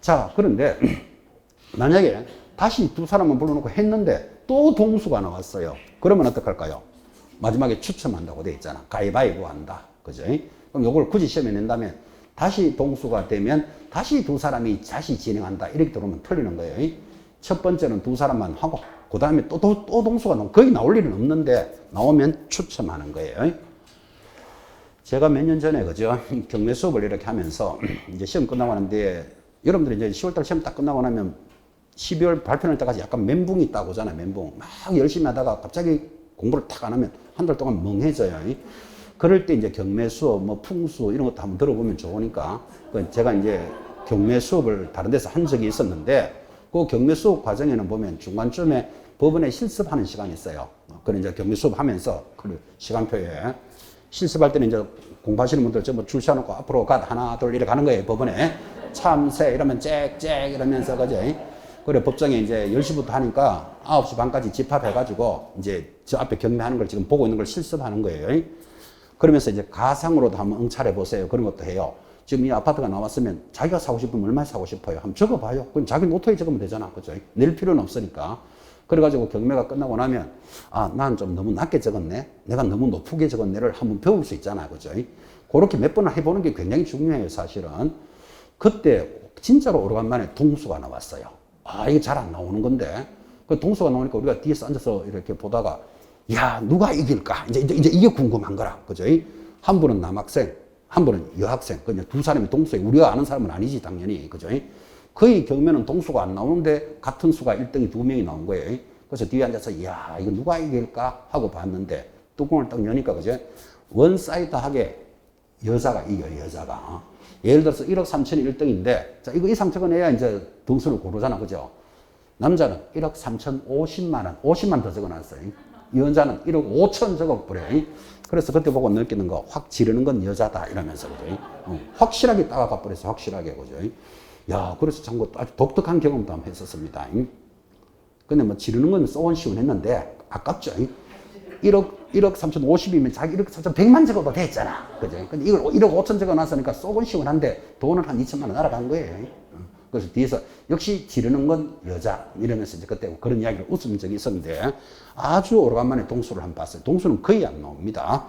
자, 그런데 만약에 다시 두 사람만 불러놓고 했는데 또 동수가 나왔어요. 그러면 어떡할까요? 마지막에 추첨한다고 돼 있잖아. 가위바위보 한다. 그죠? 그럼 요걸 굳이 시험에 낸다면 다시 동수가 되면 다시 두 사람이 다시 진행한다. 이렇게 들어오면 틀리는 거예요. 첫 번째는 두 사람만 하고 그 다음에 또 동수가 나오면 거의 나올 일은 없는데 나오면 추첨하는 거예요. 제가 몇 년 전에 그죠? 경매 수업을 이렇게 하면서 이제 시험 끝나고 나는데 여러분들이 이제 10월달 시험 딱 끝나고 나면 12월 발표할 때까지 약간 멘붕이 있다고 하잖아요. 멘붕. 막 열심히 하다가 갑자기 공부를 탁 안 하면 한 달 동안 멍해져요. 그럴 때 이제 경매 수업, 뭐 풍수 이런 것도 한번 들어보면 좋으니까 제가 이제 경매 수업을 다른 데서 한 적이 있었는데 그 경매 수업 과정에는 보면 중간쯤에 법원에 실습하는 시간이 있어요. 그런 이제 경매 수업 하면서 그 시간표에 실습할 때는 이제 공부하시는 분들 전부 줄 서놓고 앞으로 하나 둘 이렇게 가는 거예요. 법원에 참새 이러면 짹짹 이러면서 그죠? 그래 법정에 이제 10시부터 하니까 9시 반까지 집합해가지고 이제 저 앞에 경매하는 걸 지금 보고 있는 걸 실습하는 거예요. 그러면서 이제 가상으로도 한번 응찰해 보세요. 그런 것도 해요. 지금 이 아파트가 나왔으면 자기가 사고 싶으면 얼마 사고 싶어요? 한번 적어봐요. 그럼 자기 노트에 적으면 되잖아. 그죠? 낼 필요는 없으니까. 그래가지고 경매가 끝나고 나면 아, 난 좀 너무 낮게 적었네. 내가 너무 높게 적었네를 한번 배울 수 있잖아. 그죠? 그렇게 몇 번을 해보는 게 굉장히 중요해요. 사실은. 그때 진짜로 오래간만에 동수가 나왔어요. 아, 이게 잘 안 나오는 건데. 그 동수가 나오니까 우리가 뒤에서 앉아서 이렇게 보다가 야, 누가 이길까? 이제 이게 궁금한 거라. 그죠? 한 분은 남학생, 한 분은 여학생. 그냥 두 사람이 동수에 우리가 아는 사람은 아니지, 당연히. 그죠? 거의 경매는 동수가 안 나오는데 같은 수가 1등이 2명이 나온 거예요. 그래서 뒤에 앉아서 야, 이거 누가 이길까? 하고 봤는데 뚜껑을 딱 여니까 그죠? 원사이드하게 여자가 이겨요, 여자가. 예를 들어서 1억 3천이 1등인데 자, 이거 이상 적어내야 이제 등수를 고르잖아. 그죠? 남자는 1억 3,050만 원, 50만 더 적어놨어요. 여자는 1억 5천 적어버려요. 그래서 그때 보고 느끼는 거, 확 지르는 건 여자다 이러면서 그죠. 확실하게 따라가 버려서 확실하게 그죠. 야, 그래서 참 아주 독특한 경험도 한번 했었습니다. 근데 뭐 지르는 건 쏘원 시원했는데 아깝죠. 1억 3,050이면 자기 1억 3,100만 적어도 됐잖아. 그죠? 근데 이걸 1억 5천 적어놨으니까 쏘곤 시원한데 돈은 한 2천만 원 날아간 거예요. 그래서 뒤에서 역시 지르는 건 여자 이러면서 이제 그때 그런 이야기를 웃은 적이 있었는데 아주 오래간만에 동수를 한번 봤어요. 동수는 거의 안 나옵니다.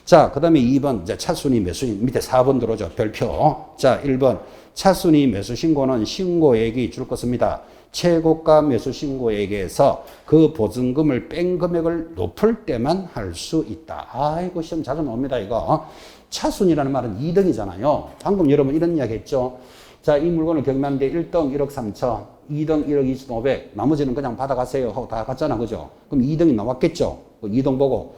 자, 그 다음에 2번, 이제 차순위 매수인, 밑에 4번 들어오죠. 별표. 자, 1번. 차순위 매수 신고는 신고액이 줄 것입니다. 최고가 매수 신고액에서 그 보증금을 뺀 금액을 높을 때만 할 수 있다. 아이고, 시험 자주 나옵니다, 이거. 차순위라는 말은 2등이잖아요. 방금 여러분 이런 이야기 했죠. 자, 이 물건을 경매하는데 1등 1억 3천, 2등 1억 2,500, 나머지는 그냥 받아가세요 하고 다 갔잖아, 그죠? 그럼 2등이 나왔겠죠? 2등 보고.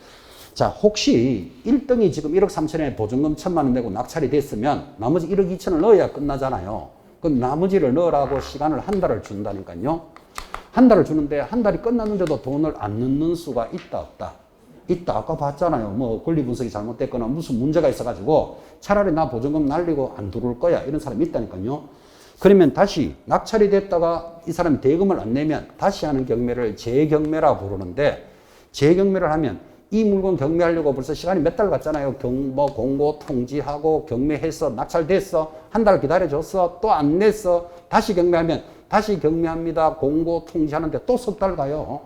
자, 혹시 1등이 지금 1억 3천에 보증금 1,000만 원 내고 낙찰이 됐으면 나머지 1억 2천을 넣어야 끝나잖아요. 그럼 나머지를 넣으라고 시간을 한 달을 준다니까요. 한 달을 주는데 한 달이 끝났는데도 돈을 안 넣는 수가 있다, 없다? 있다. 아까 봤잖아요. 뭐 권리 분석이 잘못됐거나 무슨 문제가 있어가지고 차라리 나 보증금 날리고 안 들어올 거야. 이런 사람이 있다니까요. 그러면 다시 낙찰이 됐다가 이 사람이 대금을 안 내면 다시 하는 경매를 재경매라 부르는데 재경매를 하면 이 물건 경매하려고 벌써 시간이 몇 달 갔잖아요. 공고 통지하고 경매해서 낙찰됐어. 한 달 기다려줬어. 또 안 냈어. 다시 경매하면 다시 경매합니다. 공고 통지하는데 또 석 달 가요.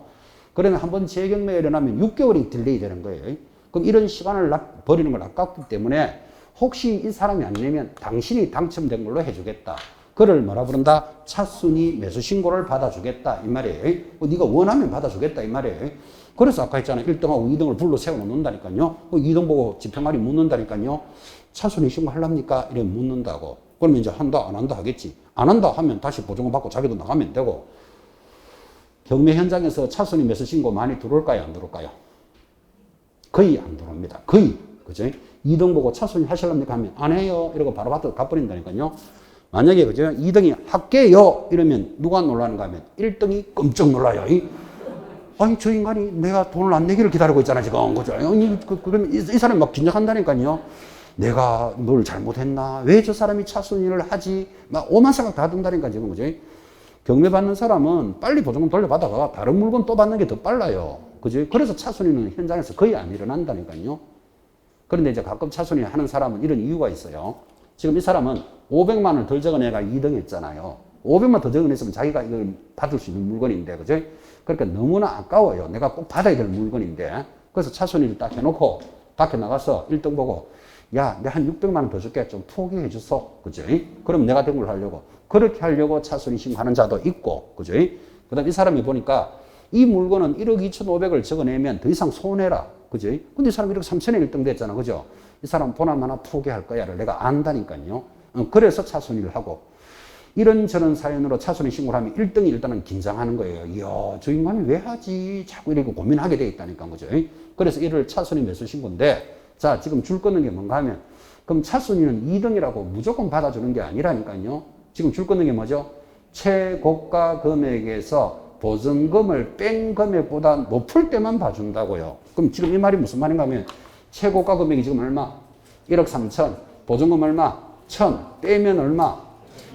그러면 한번 재경매가 일어나면 6개월이 딜레이 되는 거예요. 그럼 이런 시간을 버리는 걸 아깝기 때문에 혹시 이 사람이 안 내면 당신이 당첨된 걸로 해주겠다. 그를 뭐라 부른다? 차순위 매수 신고를 받아주겠다. 이 말이에요. 네가 원하면 받아주겠다. 이 말이에요. 그래서 아까 했잖아요. 1등하고 2등을 불러 세워놓는다니까요. 2등 보고 집행관이 묻는다니까요. 차순위 신고하랍니까? 이래 묻는다고. 그러면 이제 한다, 안 한다 하겠지. 안 한다 하면 다시 보증금 받고 자기도 나가면 되고. 경매 현장에서 차순위 매수 신고 많이 들어올까요? 안 들어올까요? 거의 안 들어옵니다. 거의. 그죠? 2등 보고 차순위 하실랍니까? 하면 안 해요. 이러고 바로 가버린다니까요. 만약에 그죠? 2등이 할게요. 이러면 누가 놀라는가 하면 1등이 깜짝 놀라요. 아니, 저 인간이 내가 돈을 안 내기를 기다리고 있잖아, 지금. 그죠? 그러면 이 사람이 막 긴장한다니까요. 내가 뭘 잘못했나? 왜 저 사람이 차순위를 하지? 막 오만 생각 다 든다니까, 지금. 그죠? 경매 받는 사람은 빨리 보증금 돌려받아가 다른 물건 또 받는 게 더 빨라요. 그죠? 그래서 차순위는 현장에서 거의 안 일어난다니까요. 그런데 이제 가끔 차순위 하는 사람은 이런 이유가 있어요. 지금 이 사람은 500만 원을 덜 적어내가 2등 했잖아요. 500만 더 적어냈으면 자기가 이걸 받을 수 있는 물건인데, 그죠? 그러니까 너무나 아까워요. 내가 꼭 받아야 될 물건인데. 그래서 차순위를 딱 해놓고 밖에 나가서 1등 보고, 야, 내가 한 600만 원 더 줄게. 좀 포기해 주소. 그죠? 그럼 내가 된 걸 하려고. 그렇게 하려고 차순위 신고하는 자도 있고, 그죠? 그 다음 이 사람이 보니까 이 물건은 1억 2,500을 적어내면 더 이상 손해라. 그죠? 근데 이 사람이 1억 3천에 1등 됐잖아. 그죠? 이 사람 보나마나 포기할 거야를 내가 안다니까요. 그래서 차순위를 하고. 이런저런 사연으로 차순위 신고를 하면 1등이 일단은 긴장하는 거예요. 이야, 저 인간이 왜 하지? 자꾸 이렇게 고민하게 돼 있다니까. 그죠? 그래서 이를 차순위 매수 신고인데, 자, 지금 줄 거는 게 뭔가 하면, 그럼 차순위는 2등이라고 무조건 받아주는 게 아니라니까요. 지금 줄 거는 게 뭐죠? 최고가 금액에서 보증금을 뺀 금액보다 높을 때만 봐준다고요. 그럼 지금 이 말이 무슨 말인가 하면, 최고가 금액이 지금 얼마? 1억 3천. 보증금 얼마? 1,000. 빼면 얼마?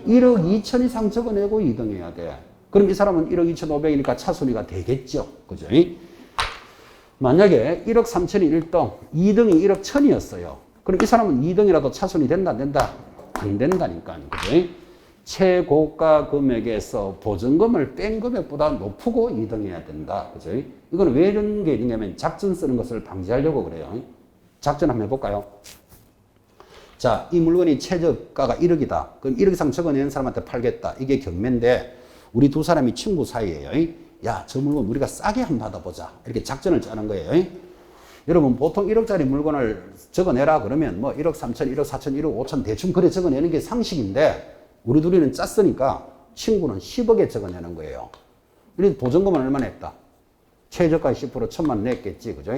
1억 2천 이상 적어내고 2등 해야 돼. 그럼 이 사람은 1억 2,500이니까 차순위가 되겠죠. 그죠? 만약에 1억 3천이 1등, 2등이 1억 1,000이었어요. 그럼 이 사람은 2등이라도 차순위 된다, 안 된다? 안 된다니까. 그죠? 최고가 금액에서 보증금을 뺀 금액보다 높고 2등 해야 된다. 그죠? 이거는 왜 이런 게 있냐면 작전 쓰는 것을 방지하려고 그래요. 작전 한번 해볼까요? 자, 이 물건이 최저가가 1억이다. 그럼 1억 이상 적어내는 사람한테 팔겠다. 이게 경매인데 우리 두 사람이 친구 사이예요. 야, 저 물건 우리가 싸게 한번 받아보자. 이렇게 작전을 짜는 거예요. 여러분 보통 1억짜리 물건을 적어내라 그러면 뭐 1억 3천, 1억 4천, 1억 5천 대충 그래 적어내는 게 상식인데 우리 둘이는 짰으니까 친구는 10억에 적어내는 거예요. 그래서 보증금은 얼마나 했다? 최저가 10% 1,000만 냈겠지. 그죠?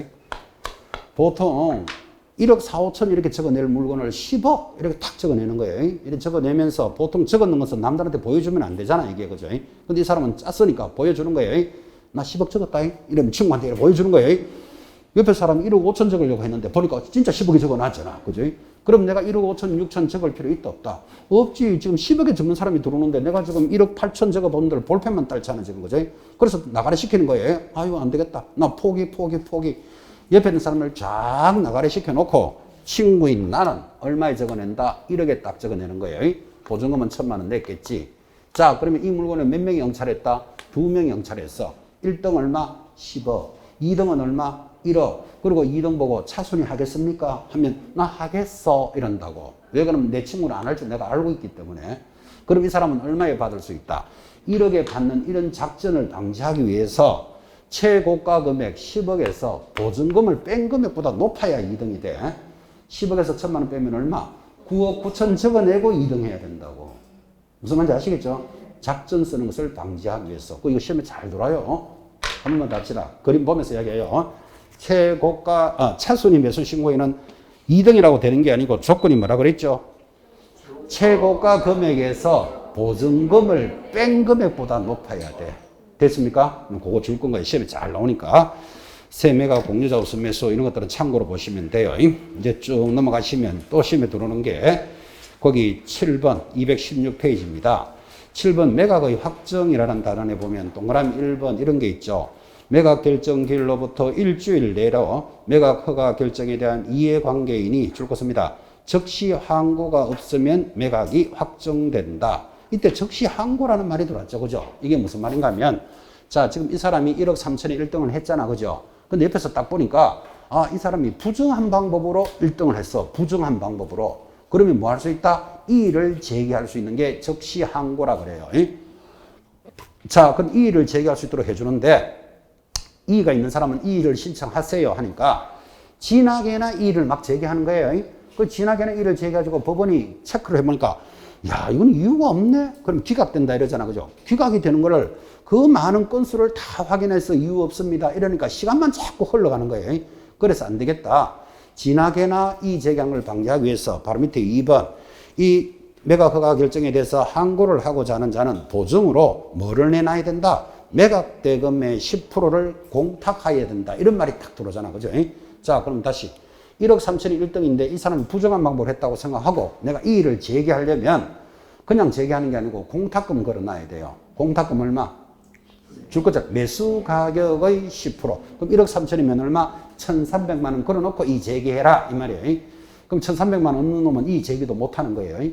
보통 1억 4, 5천 이렇게 적어낼 물건을 10억 이렇게 탁 적어내는 거예요. 이렇게 적어내면서 보통 적어놓은 것은 남들한테 보여주면 안 되잖아, 이게. 그죠? 근데 이 사람은 짰으니까 보여주는 거예요. 나 10억 적었다. 이러면 친구한테 이렇게 보여주는 거예요. 옆에 사람이 1억 5천 적으려고 했는데 보니까 진짜 10억이 적어놨잖아. 그죠? 그럼 내가 1억 5천, 6천 적을 필요 있다, 없다? 없지. 지금 10억에 적는 사람이 들어오는데 내가 지금 1억 8천 적어본들 볼펜만 딸잖아, 지금. 그죠? 그래서 나가래 시키는 거예요. 아유, 안 되겠다. 나 포기. 옆에 있는 사람을 쫙 나가래 시켜놓고 친구인 나는 얼마에 적어낸다? 1억에 딱 적어내는 거예요. 보증금은 1,000만 원 냈겠지. 자, 그러면 이 물건을 몇 명이 영찰했다? 2명이 영찰했어. 1등 얼마? 10억. 2등은 얼마? 1억. 그리고 2등 보고 차순위 하겠습니까? 하면 나 하겠어 이런다고. 왜 그러면 내 친구는 안 할 줄 내가 알고 있기 때문에. 그럼 이 사람은 얼마에 받을 수 있다? 1억에 받는 이런 작전을 방지하기 위해서 최고가 금액 10억에서 보증금을 뺀 금액보다 높아야 2등이 돼. 10억에서 1,000만 원 빼면 얼마? 9억 9천 적어내고 2등 해야 된다고. 무슨 말인지 아시겠죠? 작전 쓰는 것을 방지하기 위해서. 이거 시험에 잘 돌아요. 한 번만 답시다. 그림 보면서 이야기해요. 최고가, 차순위 매수 신고에는 2등이라고 되는 게 아니고 조건이 뭐라 그랬죠? 최고가 금액에서 보증금을 뺀 금액보다 높아야 돼. 됐습니까? 그거 줄 건가요? 시험에 잘 나오니까. 세매가 공유자 우선 매수 이런 것들은 참고로 보시면 돼요. 이제 쭉 넘어가시면 또 시험에 들어오는 게 거기 7번 216페이지입니다. 7번 매각의 확정이라는 단원에 보면 동그라미 1번 이런 게 있죠. 매각 결정 기일로부터 일주일 내로 매각 허가 결정에 대한 이해관계인이 줄 것입니다. 즉시 항고가 없으면 매각이 확정된다. 이때 즉시 항고라는 말이 들어왔죠. 그죠? 이게 무슨 말인가 하면, 자, 지금 이 사람이 1억 3천에 1등을 했잖아. 그죠? 근데 옆에서 딱 보니까, 이 사람이 부정한 방법으로 1등을 했어. 부정한 방법으로. 그러면 뭐 할 수 있다? 이의를 제기할 수 있는 게 즉시 항고라 그래요. 자, 그럼 이의를 제기할 수 있도록 해주는데, 이의가 있는 사람은 이의를 신청하세요 하니까, 진하게나 이의를 막 제기하는 거예요. 그 진하게나 이의를 제기해가지고 법원이 체크를 해보니까, 야, 이건 이유가 없네? 그럼 기각된다 이러잖아. 그죠? 기각이 되는 거를 그 많은 건수를 다 확인해서 이유 없습니다. 이러니까 시간만 자꾸 흘러가는 거예요. 그래서 안 되겠다. 진하게나 이 제기를 방지하기 위해서 바로 밑에 2번. 이 매각 허가 결정에 대해서 항고를 하고자 하는 자는 보증으로 뭐를 내놔야 된다? 매각 대금의 10%를 공탁하여야 된다. 이런 말이 딱 들어오잖아. 그죠? 자, 그럼 다시. 1억 3천이 1등인데 이 사람이 부정한 방법을 했다고 생각하고 내가 이의를 제기하려면 그냥 제기하는 게 아니고 공탁금 걸어놔야 돼요. 공탁금 얼마? 줄 거잖아. 매수 가격의 10%. 그럼 1억 3천이면 얼마? 1,300만 원 걸어놓고 이 제기해라. 이 말이에요. 그럼 1,300만 원 없는 놈은 이 제기도 못 하는 거예요.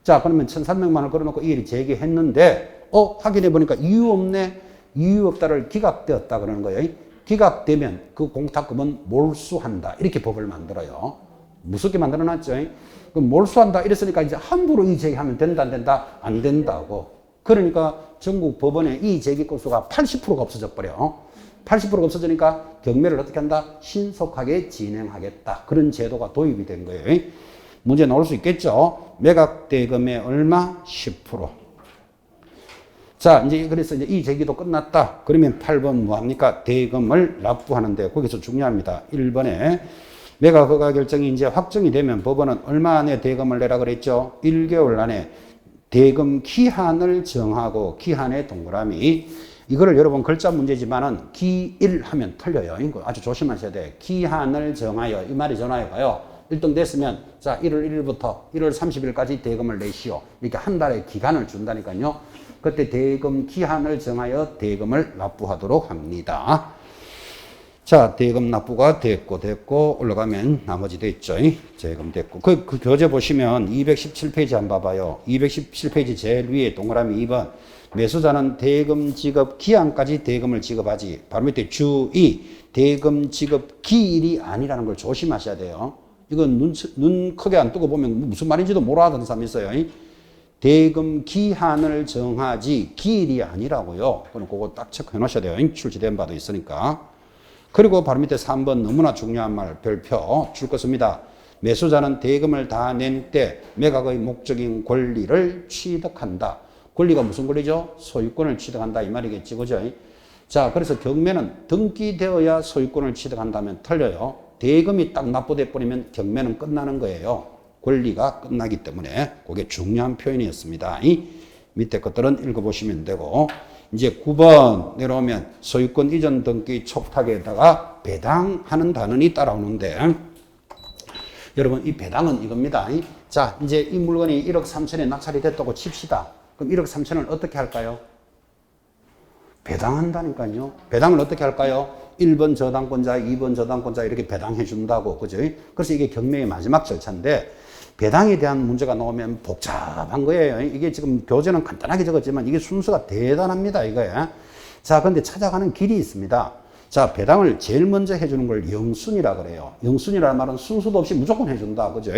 자, 그러면 1,300만 원 걸어놓고 이의를 제기했는데 확인해 보니까 이유 없네. 이유 없다를 기각되었다 그러는 거예요. 기각되면 그 공탁금은 몰수한다. 이렇게 법을 만들어요. 무섭게 만들어놨죠. 그럼 몰수한다. 이랬으니까 이제 함부로 이 제기하면 된다, 안 된다? 안 된다고. 그러니까 전국 법원에 이 제기 건수가 80%가 없어져 버려. 80%가 없어지니까 경매를 어떻게 한다? 신속하게 진행하겠다. 그런 제도가 도입이 된 거예요. 문제 나올 수 있겠죠. 매각 대금의 얼마? 10%. 자, 이제 그래서 이제 이 제기도 끝났다. 그러면 8번 뭐합니까? 대금을 납부하는데 거기서 중요합니다. 1번에 매각 허가 결정이 이제 확정이 되면 법원은 얼마 안에 대금을 내라 그랬죠? 1개월 안에 대금 기한을 정하고 기한의 동그라미. 이거를 여러분 글자 문제지만은 기일 하면 틀려요. 이거 아주 조심하셔야 돼. 기한을 정하여. 이 말이 전화해 봐요. 1등 됐으면 자 1월 1일부터 1월 30일까지 대금을 내시오. 이렇게 한 달의 기간을 준다니까요. 그때 대금 기한을 정하여 대금을 납부하도록 합니다. 자, 대금 납부가 됐고 올라가면 나머지 됐죠. 대금 됐고. 그 교재 보시면 217페이지 한번 봐봐요. 217페이지 제일 위에 동그라미 2번. 매수자는 대금 지급 기한까지 대금을 지급하지. 바로 밑에 주의. 대금 지급 기일이 아니라는 걸 조심하셔야 돼요. 이건 눈 크게 안 뜨고 보면 무슨 말인지도 모르는 사람이 있어요. 대금 기한을 정하지 기일이 아니라고요. 그럼 그거 딱 체크해 놓으셔야 돼요. 출제된 바도 있으니까. 그리고 바로 밑에 3번 너무나 중요한 말 별표 줄 것입니다. 매수자는 대금을 다 낸 때 매각의 목적인 권리를 취득한다. 권리가 무슨 권리죠? 소유권을 취득한다 이 말이겠지. 그죠? 자, 그래서 경매는 등기되어야 소유권을 취득한다면 틀려요. 대금이 딱 납부돼 버리면 경매는 끝나는 거예요. 권리가 끝나기 때문에 그게 중요한 표현이었습니다. 이 밑에 것들은 읽어보시면 되고 이제 9번 내려오면 소유권 이전 등기 촉탁에다가 배당하는 단원이 따라오는데 여러분 이 배당은 이겁니다. 자 이제 이 물건이 1억 3천에 낙찰이 됐다고 칩시다. 그럼 1억 3천을 어떻게 할까요? 배당한다니까요. 배당을 어떻게 할까요? 1번 저당권자, 2번 저당권자 이렇게 배당해 준다고. 그죠? 그래서 이게 경매의 마지막 절차인데 배당에 대한 문제가 나오면 복잡한 거예요. 이게 지금 교재는 간단하게 적었지만 이게 순서가 대단합니다. 이거야. 자, 근데 찾아가는 길이 있습니다. 자, 배당을 제일 먼저 해주는 걸 영순이라 그래요. 영순이라는 말은 순서도 없이 무조건 해준다. 그죠?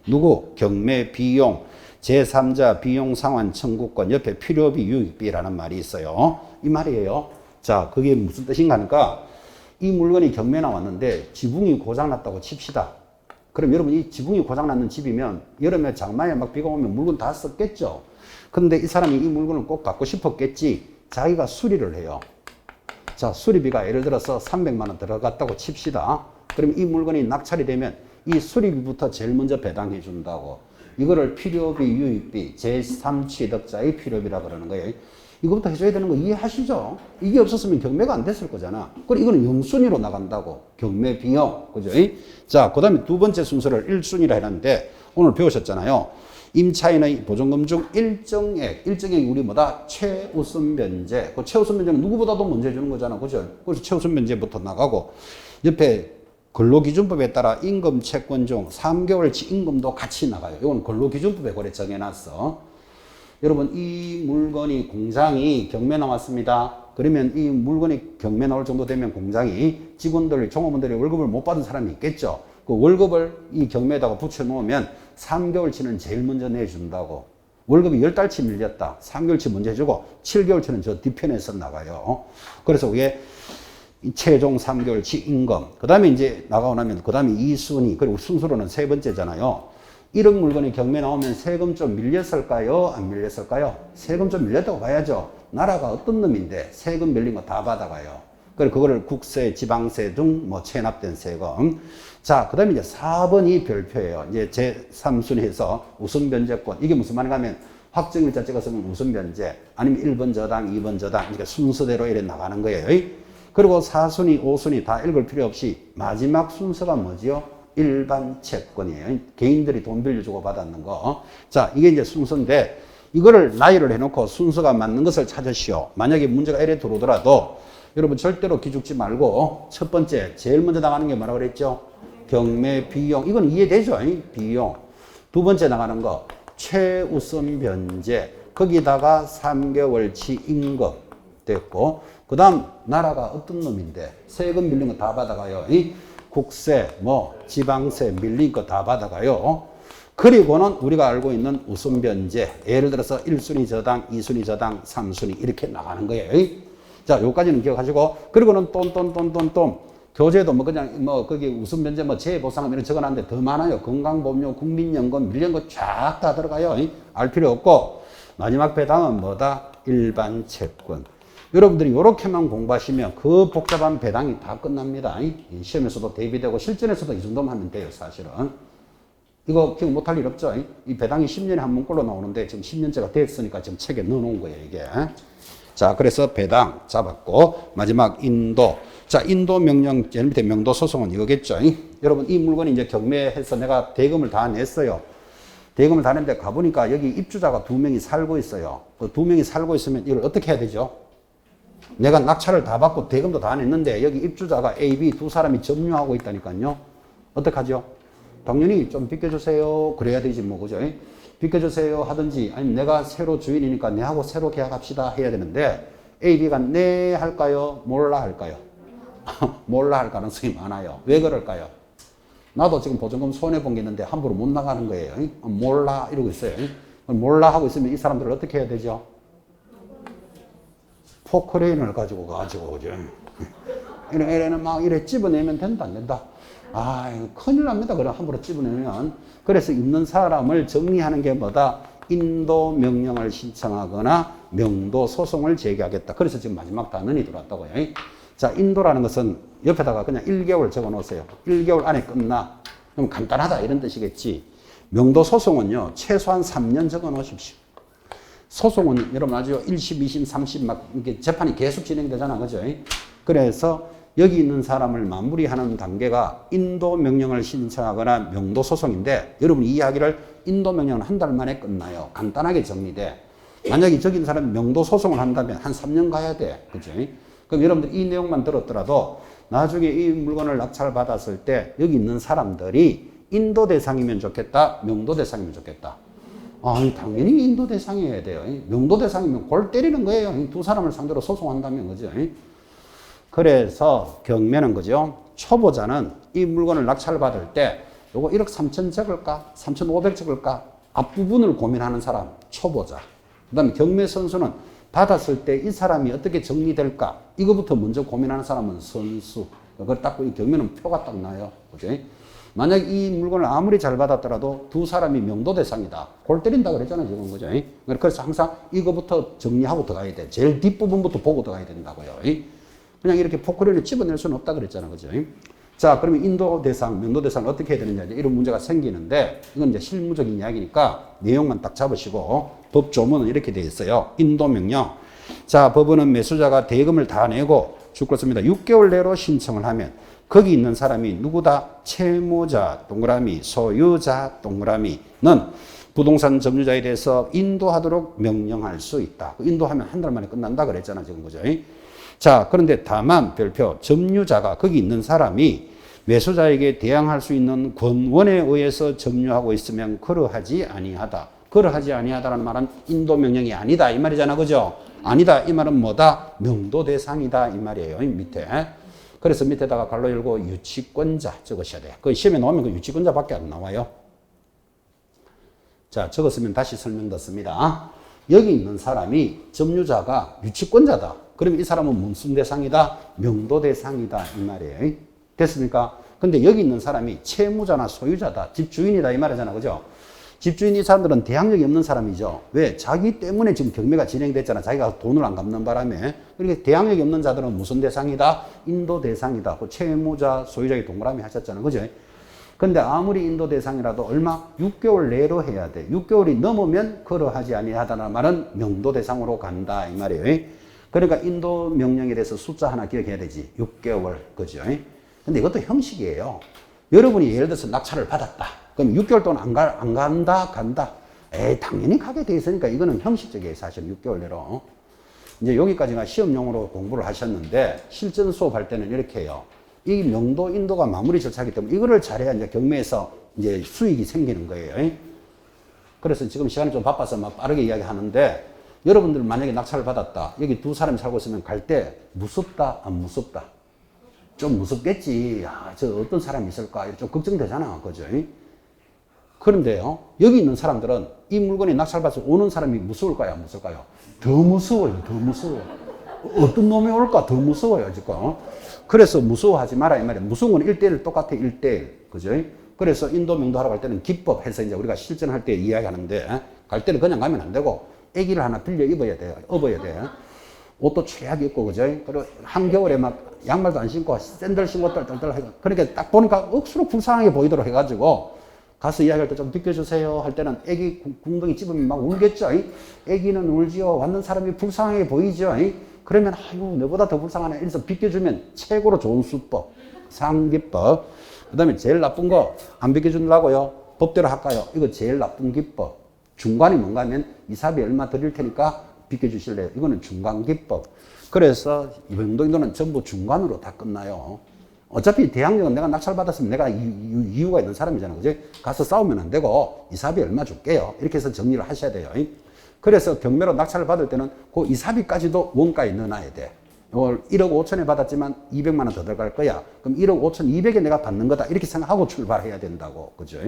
누구? 경매 비용, 제3자 비용 상환 청구권, 옆에 필요비 유익비라는 말이 있어요. 이 말이에요. 자, 그게 무슨 뜻인가 하니까 이 물건이 경매에 나왔는데 지붕이 고장났다고 칩시다. 그럼 여러분 이 지붕이 고장났는 집이면 여름에 장마에 막 비가 오면 물건 다 썼겠죠. 그런데 이 사람이 이 물건을 꼭 갖고 싶었겠지. 자기가 수리를 해요. 자, 수리비가 예를 들어서 300만 원 들어갔다고 칩시다. 그럼 이 물건이 낙찰이 되면 이 수리비부터 제일 먼저 배당해 준다고. 이거를 필요비, 유익비, 제3취득자의 필요비라 그러는 거예요. 이거부터 해줘야 되는 거 이해하시죠? 이게 없었으면 경매가 안 됐을 거잖아. 그리고 이거는 영순위로 나간다고. 경매 비용. 그죠? 자, 그 다음에 두 번째 순서를 1순위라 해놨는데 오늘 배우셨잖아요. 임차인의 보증금 중 일정액이 우리 뭐다? 최우선 변제. 그 최우선 변제는 누구보다도 먼저 해주는 거잖아. 그죠? 그래서 최우선 변제부터 나가고 옆에 근로기준법에 따라 임금 채권 중 3개월치 임금도 같이 나가요. 이건 근로기준법에 그래 정해놨어. 여러분 이 물건이 공장이 경매 나왔습니다. 그러면 이 물건이 경매 나올 정도 되면 공장이 직원들, 종업원들이 월급을 못 받은 사람이 있겠죠. 그 월급을 이 경매에다가 붙여놓으면 3개월치는 제일 먼저 내준다고. 월급이 10달치 밀렸다. 3개월치 먼저 해주고 7개월치는 저 뒤편에서 나가요. 그래서 그게 최종 3개월치 임금. 그 다음에 이제 나가고 나면 그 다음에 2순위. 그리고 순서로는 세 번째잖아요. 1억 물건이 경매 나오면 세금 좀 밀렸을까요? 안 밀렸을까요? 세금 좀 밀렸다고 봐야죠. 나라가 어떤 놈인데 세금 밀린 거 다 받아가요. 그리고 그거를 국세, 지방세 등 뭐 체납된 세금. 자, 그 다음에 이제 4번이 별표예요. 이제 제3순위에서 우선 변제권. 이게 무슨 말인가 하면 확정일자 찍었으면 우선 변제. 아니면 1번 저당, 2번 저당. 그러니까 순서대로 이래 나가는 거예요. 그리고 4순위, 5순위 다 읽을 필요 없이 마지막 순서가 뭐지요? 일반 채권이에요. 개인들이 돈 빌려주고 받았는 거. 자, 이게 이제 순서인데 이거를 나열을 해놓고 순서가 맞는 것을 찾으시오. 만약에 문제가 이래 들어오더라도 여러분 절대로 기죽지 말고 첫 번째 제일 먼저 나가는 게 뭐라고 그랬죠? 경매 비용. 이건 이해되죠? 비용. 두 번째 나가는 거 최우선 변제. 거기다가 3개월치 임금 됐고 그 다음 나라가 어떤 놈인데 세금 밀린 거 다 받아가요. 국세, 뭐 지방세 밀린 거 다 받아가요. 그리고는 우리가 알고 있는 우선 변제. 예를 들어서 1순위 저당, 2순위 저당, 3순위 이렇게 나가는 거예요. 자, 요까지는 기억하시고 그리고는 똔똔똔똔똔 교재도 뭐 그냥 뭐 거기 우선 변제 뭐 재보상금 이런 적어놨는데 더 많아요. 건강보험료, 국민연금 밀린 거 쫙 다 들어가요. 알 필요 없고 마지막 배당은 뭐다? 일반 채권. 여러분들이 이렇게만 공부하시면 그 복잡한 배당이 다 끝납니다. 시험에서도 대비되고 실전에서도 이 정도만 하면 돼요, 사실은. 이거 기억 못할 일 없죠? 이 배당이 10년에 한 문꼴로 나오는데 지금 10년째가 됐으니까 지금 책에 넣어놓은 거예요, 이게. 자, 그래서 배당 잡았고 마지막 인도. 자, 인도 명령, 제일 밑에 명도 소송은 이거겠죠? 여러분 이 물건이 이제 경매해서 내가 대금을 다 냈어요. 대금을 다 냈는데 가보니까 여기 입주자가 2명이 살고 있어요. 그 2명이 살고 있으면 이걸 어떻게 해야 되죠? 내가 낙찰을 다 받고 대금도 다 냈는데 여기 입주자가 A, B 두 사람이 점유하고 있다니까요. 어떡하죠? 당연히 좀 비켜주세요. 그래야 되지 뭐, 그죠? 비켜주세요 하든지 아니면 내가 새로 주인이니까 내하고 새로 계약합시다 해야 되는데 A, B가 네 할까요? 몰라 할까요? 몰라 할 가능성이 많아요. 왜 그럴까요? 나도 지금 보증금 손해본 게 있는데 함부로 못 나가는 거예요. 몰라 이러고 있어요. 몰라 하고 있으면 이 사람들을 어떻게 해야 되죠? 포크레인을 가지고 그죠? 이래는 막 이래 집어내면 된다, 안 된다? 아, 큰일 납니다. 그럼 함부로 집어내면. 그래서 있는 사람을 정리하는 게 뭐다? 인도 명령을 신청하거나 명도 소송을 제기하겠다. 그래서 지금 마지막 단원이 들어왔다고요. 자, 인도라는 것은 옆에다가 그냥 1개월 적어 놓으세요. 1개월 안에 끝나. 그럼 간단하다 이런 뜻이겠지. 명도 소송은요, 최소한 3년 적어 놓으십시오. 소송은 여러분 아주 1심, 2심, 3심 막 이렇게 재판이 계속 진행되잖아. 그죠? 그래서 여기 있는 사람을 마무리하는 단계가 인도 명령을 신청하거나 명도 소송인데 여러분 이 이야기를 인도 명령은 한 달 만에 끝나요. 간단하게 정리돼. 만약에 저기 있는 사람이 명도 소송을 한다면 한 3년 가야 돼. 그죠? 그럼 여러분들 이 내용만 들었더라도 나중에 이 물건을 낙찰받았을 때 여기 있는 사람들이 인도 대상이면 좋겠다, 명도 대상이면 좋겠다. 아니, 당연히 인도 대상이어야 돼요. 명도 대상이면 골 때리는 거예요. 두 사람을 상대로 소송한다면, 그죠? 그래서 경매는 그죠? 초보자는 이 물건을 낙찰받을 때 요거 1억 3천 적을까? 3,500 적을까? 앞부분을 고민하는 사람, 초보자. 그 다음에 경매 선수는 받았을 때 이 사람이 어떻게 정리될까? 이거부터 먼저 고민하는 사람은 선수. 그걸 딱, 이 경매는 표가 딱 나요. 그죠? 만약 이 물건을 아무리 잘 받았더라도 두 사람이 명도 대상이다. 골 때린다 그랬잖아요, 지금. 그죠? 그래서 항상 이거부터 정리하고 들어가야 돼. 제일 뒷부분부터 보고 들어가야 된다고요. 그냥 이렇게 포크레인을 집어낼 수는 없다 그랬잖아. 그죠? 자, 그러면 인도 대상, 명도 대상을 어떻게 해야 되느냐. 이런 문제가 생기는데, 이건 이제 실무적인 이야기니까 내용만 딱 잡으시고, 법 조문은 이렇게 되어 있어요. 인도 명령. 자, 법원은 매수자가 대금을 다 내고 주권습니다. 6개월 내로 신청을 하면 거기 있는 사람이 누구다? 채무자, 동그라미, 소유자, 동그라미는 부동산 점유자에 대해서 인도하도록 명령할 수 있다. 인도하면 한 달 만에 끝난다 그랬잖아, 지금. 그죠? 자, 그런데 다만 별표, 점유자가 거기 있는 사람이 매수자에게 대항할 수 있는 권원에 의해서 점유하고 있으면 그러하지 아니하다. 그러하지 아니하다라는 말은 인도 명령이 아니다 이 말이잖아. 그죠? 아니다 이 말은 뭐다? 명도 대상이다 이 말이에요. 밑에. 그래서 밑에다가 갈로 열고 유치권자 적으셔야 돼요. 그 시험에 나오면 그 유치권자밖에 안 나와요. 자, 적었으면 다시 설명 듣습니다. 여기 있는 사람이 점유자가 유치권자다. 그러면 이 사람은 무슨 대상이다? 명도 대상이다 이 말이에요. 됐습니까? 근데 여기 있는 사람이 채무자나 소유자다. 집주인이다 이 말이잖아. 그죠? 집주인 이 사람들은 대항력이 없는 사람이죠. 왜? 자기 때문에 지금 경매가 진행됐잖아. 자기가 돈을 안 갚는 바람에. 그러니까 대항력이 없는 자들은 무슨 대상이다? 인도 대상이다. 그 채무자, 소유자의 동그라미 하셨잖아. 그죠? 근데 아무리 인도 대상이라도 얼마? 6개월 내로 해야 돼. 6개월이 넘으면 그러하지 아니하다는 말은 명도 대상으로 간다. 이 말이에요. 그러니까 인도 명령에 대해서 숫자 하나 기억해야 되지. 6개월. 그죠? 근데 이것도 형식이에요. 여러분이 예를 들어서 낙찰을 받았다. 그럼 6개월 동안 안 간다, 간다. 에이, 당연히 가게 돼 있으니까 이거는 형식적이에요, 사실 6개월 내로. 이제 여기까지가 시험용으로 공부를 하셨는데, 실전 수업할 때는 이렇게 해요. 이 명도, 인도가 마무리 절차이기 때문에 이거를 잘해야 이제 경매에서 이제 수익이 생기는 거예요. 그래서 지금 시간이 좀 바빠서 막 빠르게 이야기하는데, 여러분들 만약에 낙찰을 받았다. 여기 두 사람이 살고 있으면 갈 때 무섭다, 안 무섭다? 좀 무섭겠지. 아, 저 어떤 사람이 있을까? 좀 걱정되잖아. 그죠? 그런데요, 여기 있는 사람들은 이 물건이 낙찰받아서 오는 사람이 무서울까요? 안 무서울까요? 더 무서워요. 더 무서워. 어떤 놈이 올까? 더 무서워요. 지금. 그래서 무서워하지 마라. 이 말이에요. 무서운 건 1대1 똑같아. 1대1. 그죠? 그래서 인도 명도하러 갈 때는 기법 해서 이제 우리가 실전할 때 이야기하는데, 갈 때는 그냥 가면 안 되고, 애기를 하나 빌려 입어야 돼요. 업어야 돼요. 옷도 최악 입고, 그죠? 그리고 한겨울에 막 양말도 안 신고 샌들 신고 떨떨떨 하고. 그러니까 딱 보니까 억수로 불쌍하게 보이도록 해가지고, 가서 이야기할 때 좀 비켜주세요 할 때는 애기 궁둥이 찝으면 막 울겠죠. 애기는 울지요. 왔는 사람이 불쌍하게 보이죠. 그러면 아유 너보다 더 불쌍하네. 이래서 비켜주면 최고로 좋은 수법, 상기법. 그 다음에 제일 나쁜 거 안 비켜주려고요. 법대로 할까요? 이거 제일 나쁜 기법. 중간이 뭔가 하면 이사비 얼마 드릴 테니까 비켜주실래요? 이거는 중간 기법. 그래서 명도인도는 전부 중간으로 다 끝나요. 어차피 대항력은 내가 낙찰받았으면 내가 이유가 있는 사람이잖아. 그죠? 가서 싸우면 안 되고, 이사비 얼마 줄게요. 이렇게 해서 정리를 하셔야 돼요. 그래서 경매로 낙찰을 받을 때는 그 이사비까지도 원가에 넣어놔야 돼. 이걸 1억 5천에 받았지만 200만 원 더 들어갈 거야. 그럼 1억 5천 2백에 내가 받는 거다. 이렇게 생각하고 출발해야 된다고. 그죠?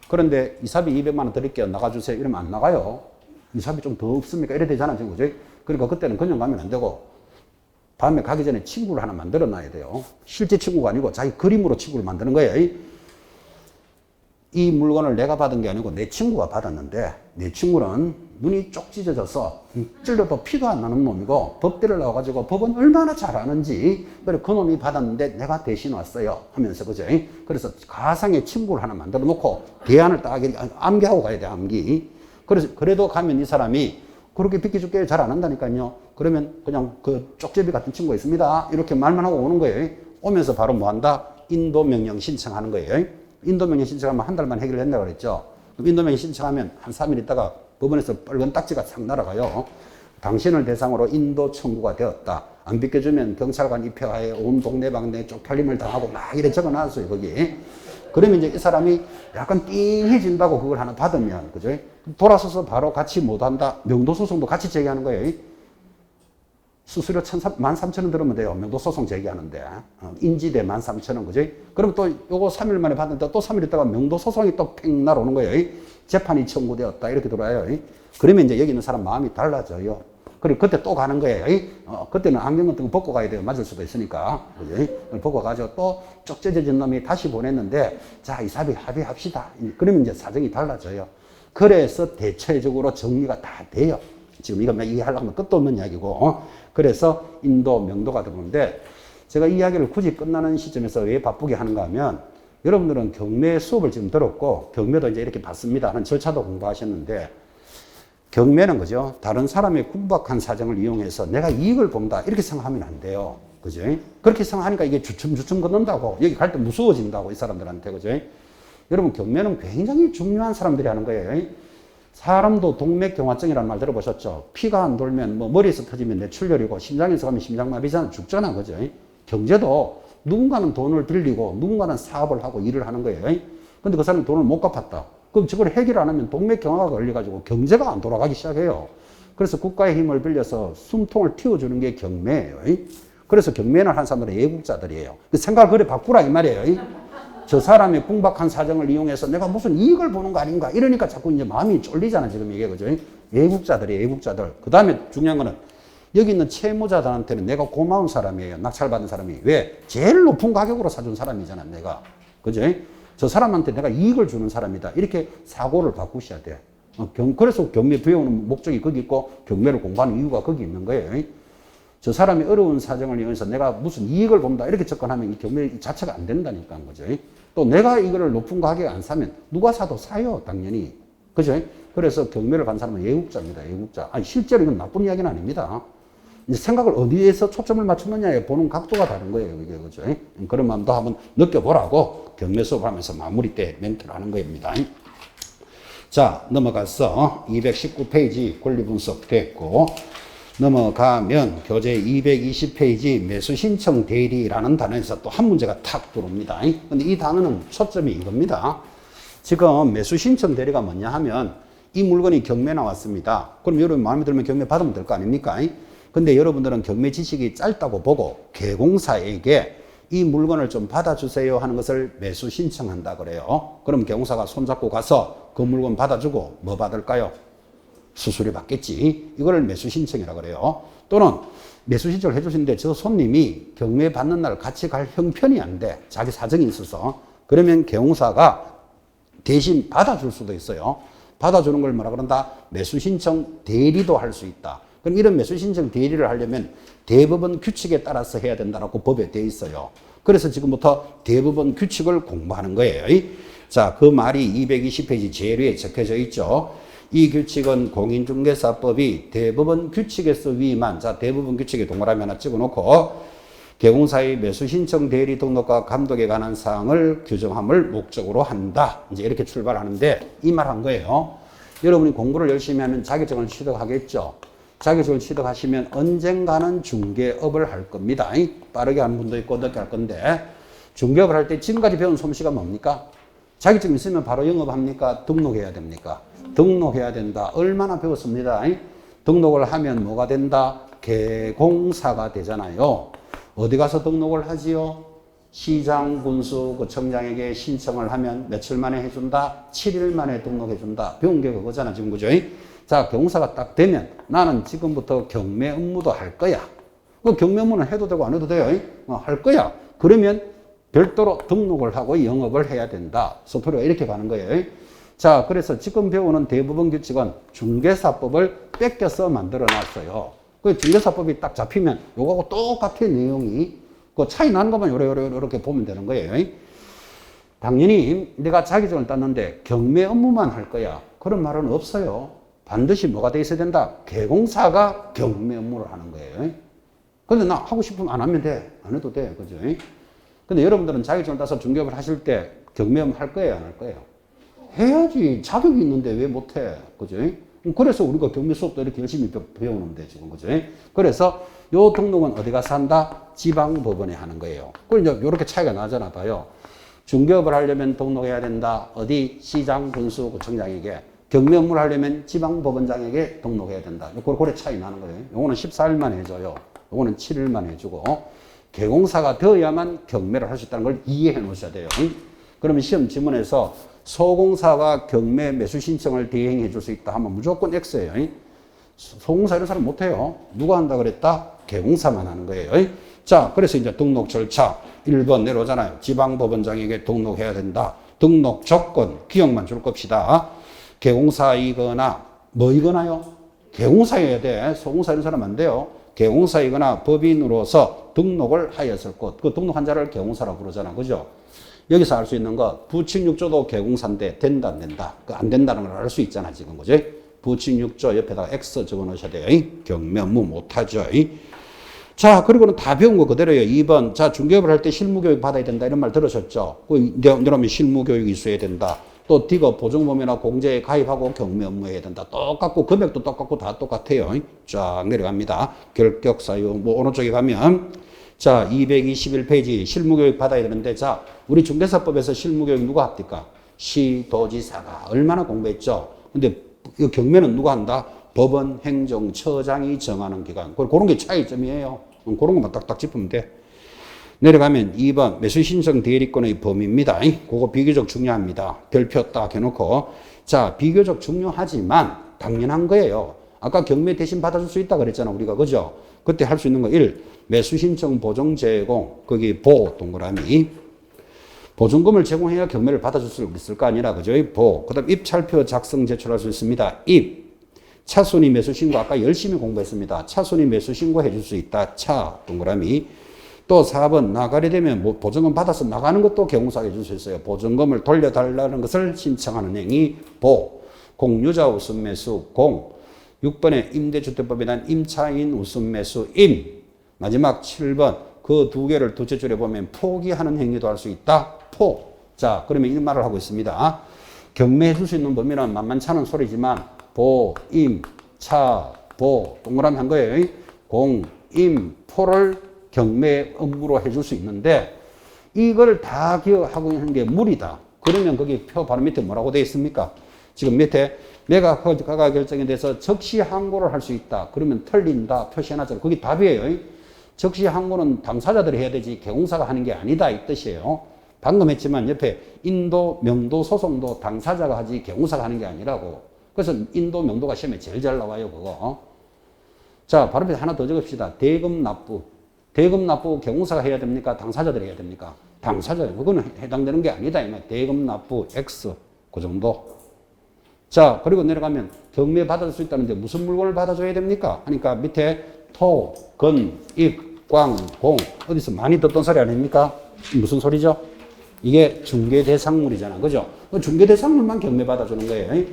그런데 이사비 200만 원 드릴게요. 나가주세요. 이러면 안 나가요. 이사비 좀 더 없습니까? 이래 되잖아. 지금. 그죠? 그러니까 그때는 그냥 가면 안 되고, 다음에 가기 전에 친구를 하나 만들어 놔야 돼요. 실제 친구가 아니고 자기 그림으로 친구를 만드는 거예요. 이 물건을 내가 받은 게 아니고 내 친구가 받았는데 내 친구는 눈이 쪽 찢어져서 찔러도 피도 안 나는 놈이고 법대를 나와가지고 법은 얼마나 잘 아는지 그래 그 놈이 받았는데 내가 대신 왔어요 하면서 그죠? 그래서 가상의 친구를 하나 만들어 놓고 대안을 딱 암기하고 가야 돼 암기. 그래서 그래도 가면 이 사람이 그렇게 비켜줄게요 잘 안 한다니까요. 그러면 그냥 그 쪽제비 같은 친구가 있습니다 이렇게 말만 하고 오는 거예요. 오면서 바로 뭐 한다? 인도 명령 신청하는 거예요. 인도 명령 신청하면 한 달만 해결을 한다고 그랬죠. 그럼 인도 명령 신청하면 한 3일 있다가 법원에서 빨간 딱지가 싹 날아가요. 당신을 대상으로 인도 청구가 되었다. 안 비켜주면 경찰관 입회하에 온 동네방네 쪽팔림을 당하고 막 이래 적어놨어요, 거기. 그러면 이제 이 사람이 약간 띵해진다고 그걸 하나 받으면, 그죠? 돌아서서 바로 같이 못한다. 명도소송도 같이 제기하는 거예요. 수수료 13,000원 들으면 돼요. 명도소송 제기하는데. 인지대 13,000원, 그죠? 그럼 또 요거 3일 만에 받는데 또 3일 있다가 명도소송이 또 팽 날아오는 거예요. 재판이 청구되었다. 이렇게 들어와요. 그러면 이제 여기 있는 사람 마음이 달라져요. 그리고 그때 또 가는 거예요. 그때는 안경 같은 거 벗고 가야 돼요. 맞을 수도 있으니까. 그죠? 벗고 가죠. 또 쪽 찢어진 놈이 다시 보냈는데, 자, 이 사비 합의합시다. 그러면 이제 사정이 달라져요. 그래서 대체적으로 정리가 다 돼요. 지금 이거 이해하려면 끝도 없는 이야기고. 그래서 인도 명도가 들어오는데, 제가 이 이야기를 굳이 끝나는 시점에서 왜 바쁘게 하는가 하면, 여러분들은 경매 수업을 지금 들었고, 경매도 이제 이렇게 받습니다 하는 절차도 공부하셨는데, 경매는 그죠? 다른 사람의 궁박한 사정을 이용해서 내가 이익을 본다. 이렇게 생각하면 안 돼요. 그죠? 그렇게 생각하니까 이게 주춤주춤 걷는다고. 여기 갈 때 무서워진다고, 이 사람들한테. 그죠? 여러분, 경매는 굉장히 중요한 사람들이 하는 거예요. 사람도 동맥경화증이라는 말 들어보셨죠? 피가 안 돌면 뭐 머리에서 터지면 뇌출혈이고 심장에서 가면 심장마비잖아. 죽잖아. 그죠? 경제도 누군가는 돈을 빌리고 누군가는 사업을 하고 일을 하는 거예요. 근데 그 사람은 돈을 못 갚았다. 그럼 저걸 해결 안 하면 동맥경화가 걸려가지고 경제가 안 돌아가기 시작해요. 그래서 국가의 힘을 빌려서 숨통을 틔워주는 게 경매예요. 그래서 경매를 한 사람들은 애국자들이에요. 생각을 그래 바꾸라 이 말이에요. 저 사람의 궁박한 사정을 이용해서 내가 무슨 이익을 보는 거 아닌가 이러니까 자꾸 이제 마음이 쫄리잖아 지금 이게. 그죠? 애국자들이에요. 애국자들. 그 다음에 중요한 거는 여기 있는 채무자들한테는 내가 고마운 사람이에요. 낙찰받은 사람이. 왜? 제일 높은 가격으로 사준 사람이잖아 내가. 그죠? 저 사람한테 내가 이익을 주는 사람이다. 이렇게 사고를 바꾸셔야 돼. 그래서 경매 배우는 목적이 거기 있고 경매를 공부하는 이유가 거기 있는 거예요. 저 사람이 어려운 사정을 이용해서 내가 무슨 이익을 본다. 이렇게 접근하면 이 경매 자체가 안 된다니까. 그죠? 또 내가 이거를 높은 가격에 안 사면 누가 사도 사요. 당연히. 그죠? 그래서 경매를 간 사람은 애국자입니다. 애국자. 아니, 실제로 이건 나쁜 이야기는 아닙니다. 이제 생각을 어디에서 초점을 맞추느냐에 보는 각도가 다른 거예요. 이게. 그죠? 그런 마음도 한번 느껴보라고 경매 수업을 하면서 마무리 때 멘트를 하는 겁니다. 자, 넘어가서 219페이지 권리분석 됐고, 넘어가면 교재 220페이지 매수신청 대리라는 단어에서 또 한 문제가 탁 들어옵니다. 근데 이 단어는 초점이 이겁니다. 지금 매수신청 대리가 뭐냐 하면 이 물건이 경매 나왔습니다. 그럼 여러분 마음에 들면 경매 받으면 될 거 아닙니까? 근데 여러분들은 경매 지식이 짧다고 보고 개공사에게 이 물건을 좀 받아주세요 하는 것을 매수 신청한다 그래요. 그럼 개공사가 손잡고 가서 그 물건 받아주고 뭐 받을까요? 수수료 받겠지. 이걸 매수 신청이라고 그래요. 또는 매수 신청을 해주시는데 저 손님이 경매 받는 날 같이 갈 형편이 안 돼. 자기 사정이 있어서. 그러면 개공사가 대신 받아줄 수도 있어요. 받아주는 걸 뭐라 그런다? 매수 신청 대리도 할 수 있다. 그럼 이런 매수 신청 대리를 하려면 대법원 규칙에 따라서 해야 된다라고 법에 돼 있어요. 그래서 지금부터 대법원 규칙을 공부하는 거예요. 자, 그 말이 220페이지 제일 위에 적혀져 있죠. 이 규칙은 공인중개사법이 대법원 규칙에서 위임한, 자, 대법원 규칙에 동그라미 하나 찍어놓고 개공사의 매수신청 대리 등록과 감독에 관한 사항을 규정함을 목적으로 한다. 이제 이렇게 출발하는데 이 말 한 거예요. 여러분이 공부를 열심히 하면 자격증을 취득하겠죠. 자격증을 취득하시면 언젠가는 중개업을 할 겁니다. 빠르게 하는 분도 있고 늦게 할 건데 중개업을 할 때 지금까지 배운 솜씨가 뭡니까? 자격증 있으면 바로 영업합니까? 등록해야 됩니까? 등록해야 된다. 얼마나 배웠습니다. 등록을 하면 뭐가 된다? 개공사가 되잖아요. 어디 가서 등록을 하지요? 시장, 군수, 구청장에게 신청을 하면 며칠 만에 해준다? 7일 만에 등록해준다. 배운 게 그거잖아, 지금 그죠? 자, 개공사가 딱 되면 나는 지금부터 경매 업무도 할 거야. 그 경매 업무는 해도 되고 안 해도 돼요. 할 거야. 그러면 별도로 등록을 하고 영업을 해야 된다. 스토리가 이렇게 가는 거예요. 자, 그래서 지금 배우는 대부분 규칙은 중개사법을 뺏겨서 만들어 놨어요. 그 중개사법이 딱 잡히면 요거하고 똑같은 내용이 그 차이 나는 것만 요렇게 보면 되는 거예요. 당연히 내가 자격증을 땄는데 경매 업무만 할 거야. 그런 말은 없어요. 반드시 뭐가 돼 있어야 된다? 개공사가 경매 업무를 하는 거예요. 근데 나 하고 싶으면 안 하면 돼. 안 해도 돼. 그죠? 근데 여러분들은 자격증을 따서 중개업을 하실 때 경매 업무 할 거예요? 안 할 거예요? 해야지. 자격이 있는데 왜 못 해? 그죠? 그래서 우리가 경매 수업도 이렇게 열심히 배우는데 지금. 그죠? 그래서 요 등록은 어디 가서 한다? 지방법원에 하는 거예요. 그리고 이제 요렇게 차이가 나잖아 봐요. 중개업을 하려면 등록해야 된다. 어디? 시장, 군수, 구청장에게. 경매 업무를 하려면 지방법원장에게 등록해야 된다. 그래 차이 나는 거예요. 요거는 14일만 해줘요. 요거는 7일만 해주고. 개공사가 되어야만 경매를 할 수 있다는 걸 이해해 놓으셔야 돼요. 그러면 시험 지문에서 소공사가 경매 매수 신청을 대행해 줄 수 있다 하면 무조건 X예요. 소공사 이런 사람 못 해요. 누가 한다 그랬다? 개공사만 하는 거예요. 자, 그래서 이제 등록 절차 1번 내려오잖아요. 지방법원장에게 등록해야 된다. 등록 조건 기억만 줄 겁시다. 개공사이거나 뭐이거나요? 개공사여야 돼. 소공사 이런 사람 안 돼요. 개공사이거나 법인으로서 등록을 하였을 것. 그 등록한 자를 개공사라고 부르잖아. 그죠? 여기서 알 수 있는 거 부칙 6조도 개공사인데 된다 안 된다. 그 안 된다는 걸 알 수 있잖아. 지금 그지? 부칙 6조 옆에다가 X 적어 놓으셔야 돼요. 경매 업무 못하죠. 자, 그리고는 다 배운 거 그대로예요. 2번. 자, 중개업을 할 때 실무교육 받아야 된다. 이런 말 들으셨죠? 그러면 실무교육이 있어야 된다. 또 D가 보증보험이나 공제에 가입하고 경매 업무 해야 된다. 똑같고 금액도 똑같고 다 똑같아요. 쫙 내려갑니다. 결격 사유 뭐 오른쪽에 가면 자 221페이지 실무교육 받아야 되는데 자 우리 중개사법에서 실무교육 누가 합니까? 시도지사가 얼마나 공부했죠? 근데 이 경매는 누가 한다? 법원, 행정, 처장이 정하는 기관. 그런 게 차이점이에요. 그런 것만 딱딱 짚으면 돼. 내려가면 2번 매수신청 대리권의 범위입니다. 그거 비교적 중요합니다. 별표 딱 해놓고 자 비교적 중요하지만 당연한 거예요. 아까 경매 대신 받아줄 수 있다 그랬잖아 우리가. 그죠? 그때 할 수 있는 거 1. 매수신청 보증 제공 거기 보 동그라미 보증금을 제공해야 경매를 받아줄 수 있을 거 아니라 그죠? 보. 그 다음 입찰표 작성 제출할 수 있습니다. 입. 차순위 매수신고 아까 열심히 공부했습니다. 차순위 매수신고 해줄 수 있다. 차 동그라미 또 4번 나가게 되면 뭐 보증금 받아서 나가는 것도 개공사가 해줄 수 있어요. 보증금을 돌려달라는 것을 신청하는 행위 보. 공유자 우선 매수 공. 6번에 임대주택법에 대한 임차인 우선 매수 임. 마지막 7번 그 두 개를 둘째 줄에 보면 포기하는 행위도 할 수 있다. 포. 자 그러면 이 말을 하고 있습니다. 경매해 줄 수 있는 범위는 만만치 않은 소리지만 보, 임, 차, 보 동그라미 한 거예요. 공, 임, 포를 경매 업무로 해줄 수 있는데 이걸 다 기억하고 있는 게 무리다. 그러면 거기 표 바로 밑에 뭐라고 되어 있습니까? 지금 밑에 매각 허가 결정에 대해서 적시 항고를 할 수 있다. 그러면 틀린다. 표시해놨잖아요. 그게 답이에요. 적시 항고는 당사자들이 해야 되지 개공사가 하는 게 아니다 이 뜻이에요. 방금 했지만 옆에 인도, 명도, 소송도 당사자가 하지 개공사가 하는 게 아니라고. 그래서 인도, 명도가 시험에 제일 잘 나와요. 그거. 자 바로 밑에 하나 더 적읍시다. 대금 납부. 대금 납부 개공사가 해야 됩니까? 당사자들이 해야 됩니까? 당사자예요. 그거는 해당되는 게 아니다. 대금 납부 X 그 정도. 자 그리고 내려가면 경매 받아줄 수 있다는데 무슨 물건을 받아줘야 됩니까? 하니까 밑에 토, 건, 입, 광, 공 어디서 많이 듣던 소리 아닙니까? 무슨 소리죠? 이게 중개대상물이잖아. 그죠? 중개대상물만 경매 받아주는 거예요.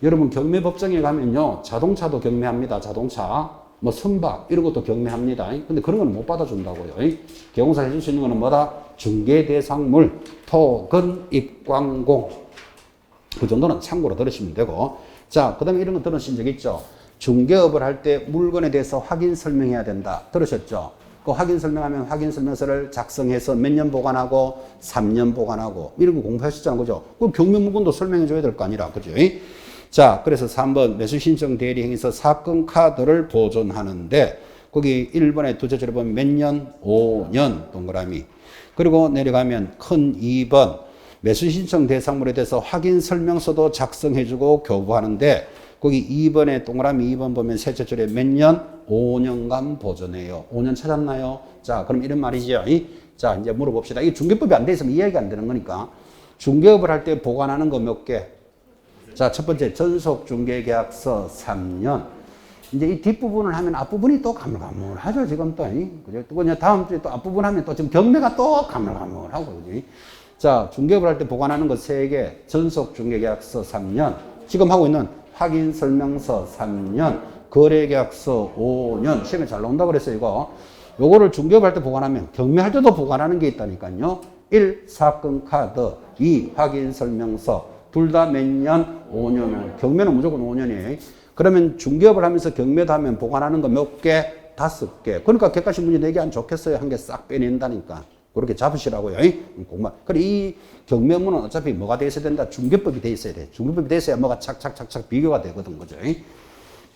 여러분 경매법정에 가면요 자동차도 경매합니다. 자동차 뭐 선박 이런 것도 경매합니다. 근데 그런 거는 못 받아준다고요. 개공사 해줄 수 있는 거는 뭐다? 중개대상물, 토, 건, 입, 광, 공 그 정도는 참고로 들으시면 되고 자 그 다음에 이런 거 들으신 적 있죠? 중개업을 할 때 물건에 대해서 확인 설명해야 된다. 들으셨죠? 그 확인 설명하면 확인 설명서를 작성해서 몇 년 보관하고 3년 보관하고 이런 거 공부하셨잖아요. 그죠? 그 경매 물건도 설명해 줘야 될 거 아니라. 그죠? 자, 그래서 3번 매수신청 대리행위서 사건 카드를 보존하는데 거기 1번에 두째 줄에 보면 몇 년? 5년 동그라미. 그리고 내려가면 큰 2번 매수신청 대상물에 대해서 확인 설명서도 작성해주고 교부하는데 거기 2번에 동그라미 2번 보면 셋째 줄에 몇 년? 5년간 보존해요. 5년 찾았나요? 자, 그럼 이런 말이죠. 자, 이제 물어봅시다. 이게 중개법이 안 돼 있으면 이해가 안 되는 거니까. 중개업을 할 때 보관하는 거 몇 개? 자, 첫 번째, 전속중개계약서 3년. 이제 이 뒷부분을 하면 앞부분이 또 가물가물하죠, 지금 또. 그죠? 또 그냥 다음 주에 또 앞부분 하면 또 지금 경매가 또 가물가물하고, 그지? 자, 중개업을 할 때 보관하는 거 3개, 전속중개계약서 3년. 지금 하고 있는 확인설명서 3년, 거래계약서 5년. 시험에 잘 나온다고 그랬어요, 이거. 요거를 중개업할 때 보관하면 경매할 때도 보관하는 게 있다니까요. 1. 사건 카드. 2. 확인설명서. 둘 다 몇 년? 5년은. 경매는 무조건 5년이에요. 그러면 중개업을 하면서 경매도 하면 보관하는 거 몇 개? 5개. 그러니까 객관식문제 내기 안 좋겠어요. 한 개 싹 빼낸다니까. 그렇게 잡으시라고요. 공부. 그래, 이 경매문은 어차피 뭐가 돼 있어야 된다? 중개법이 돼 있어야 돼. 중개법이 돼 있어야 뭐가 착착착착 비교가 되거든, 그죠?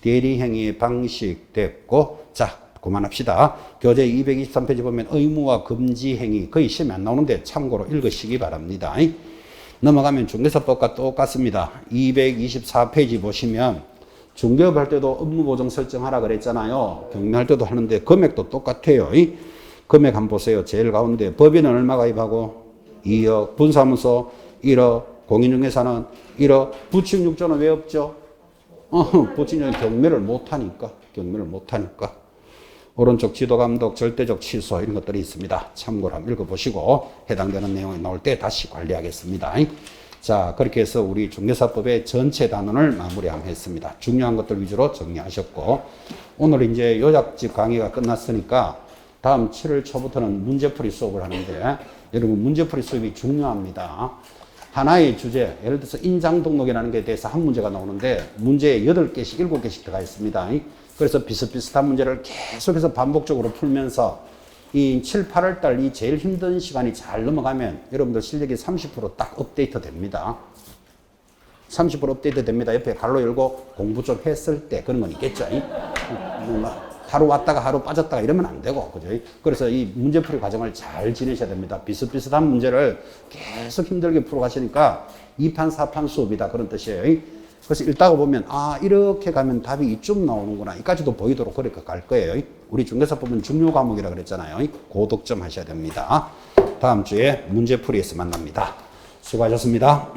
대리행위 방식 됐고, 자, 그만합시다. 교재 223페이지 보면 의무와 금지 행위 거의 시험에 안 나오는데 참고로 읽으시기 바랍니다. 넘어가면 중개사법과 똑같습니다. 224페이지 보시면 중개업 할 때도 업무 보정 설정하라 그랬잖아요. 경매할 때도 하는데 금액도 똑같아요. 금액 한번 보세요. 제일 가운데 법인은 얼마 가입하고 2억, 분사무소 1억, 공인중개사는 1억, 부침육조는 왜 없죠? 부침육조는 경매를 못하니까. 오른쪽 지도감독, 절대적 취소 이런 것들이 있습니다. 참고로 한번 읽어보시고 해당되는 내용이 나올 때 다시 관리하겠습니다. 자, 그렇게 해서 우리 중개사법의 전체 단원을 마무리하면 했습니다. 중요한 것들 위주로 정리하셨고, 오늘 이제 요약집 강의가 끝났으니까 다음 7월 초부터는 문제풀이 수업을 하는데, 여러분 문제풀이 수업이 중요합니다. 하나의 주제, 예를 들어서 인장 등록이라는 것에 대해서 한 문제가 나오는데 문제에 8개씩, 7개씩 들어가 있습니다. 그래서 비슷비슷한 문제를 계속해서 반복적으로 풀면서 이 7, 8월 달 이 제일 힘든 시간이 잘 넘어가면 여러분들 실력이 30%딱 업데이트 됩니다. 30% 업데이트 됩니다. 옆에 갈로 열고 공부 좀 했을 때 그런 건 있겠죠. 하루 왔다가 하루 빠졌다가 이러면 안 되고, 그죠? 그래서 이 문제풀이 과정을 잘 지내셔야 됩니다. 비슷비슷한 문제를 계속 힘들게 풀어가시니까 2판, 4판 수업이다. 그런 뜻이에요. 그래서 읽다가 보면, 아, 이렇게 가면 답이 이쯤 나오는구나. 이까지도 보이도록 그렇게 갈 거예요. 우리 중개사법은 중요 과목이라 그랬잖아요. 고득점 하셔야 됩니다. 다음 주에 문제풀이에서 만납니다. 수고하셨습니다.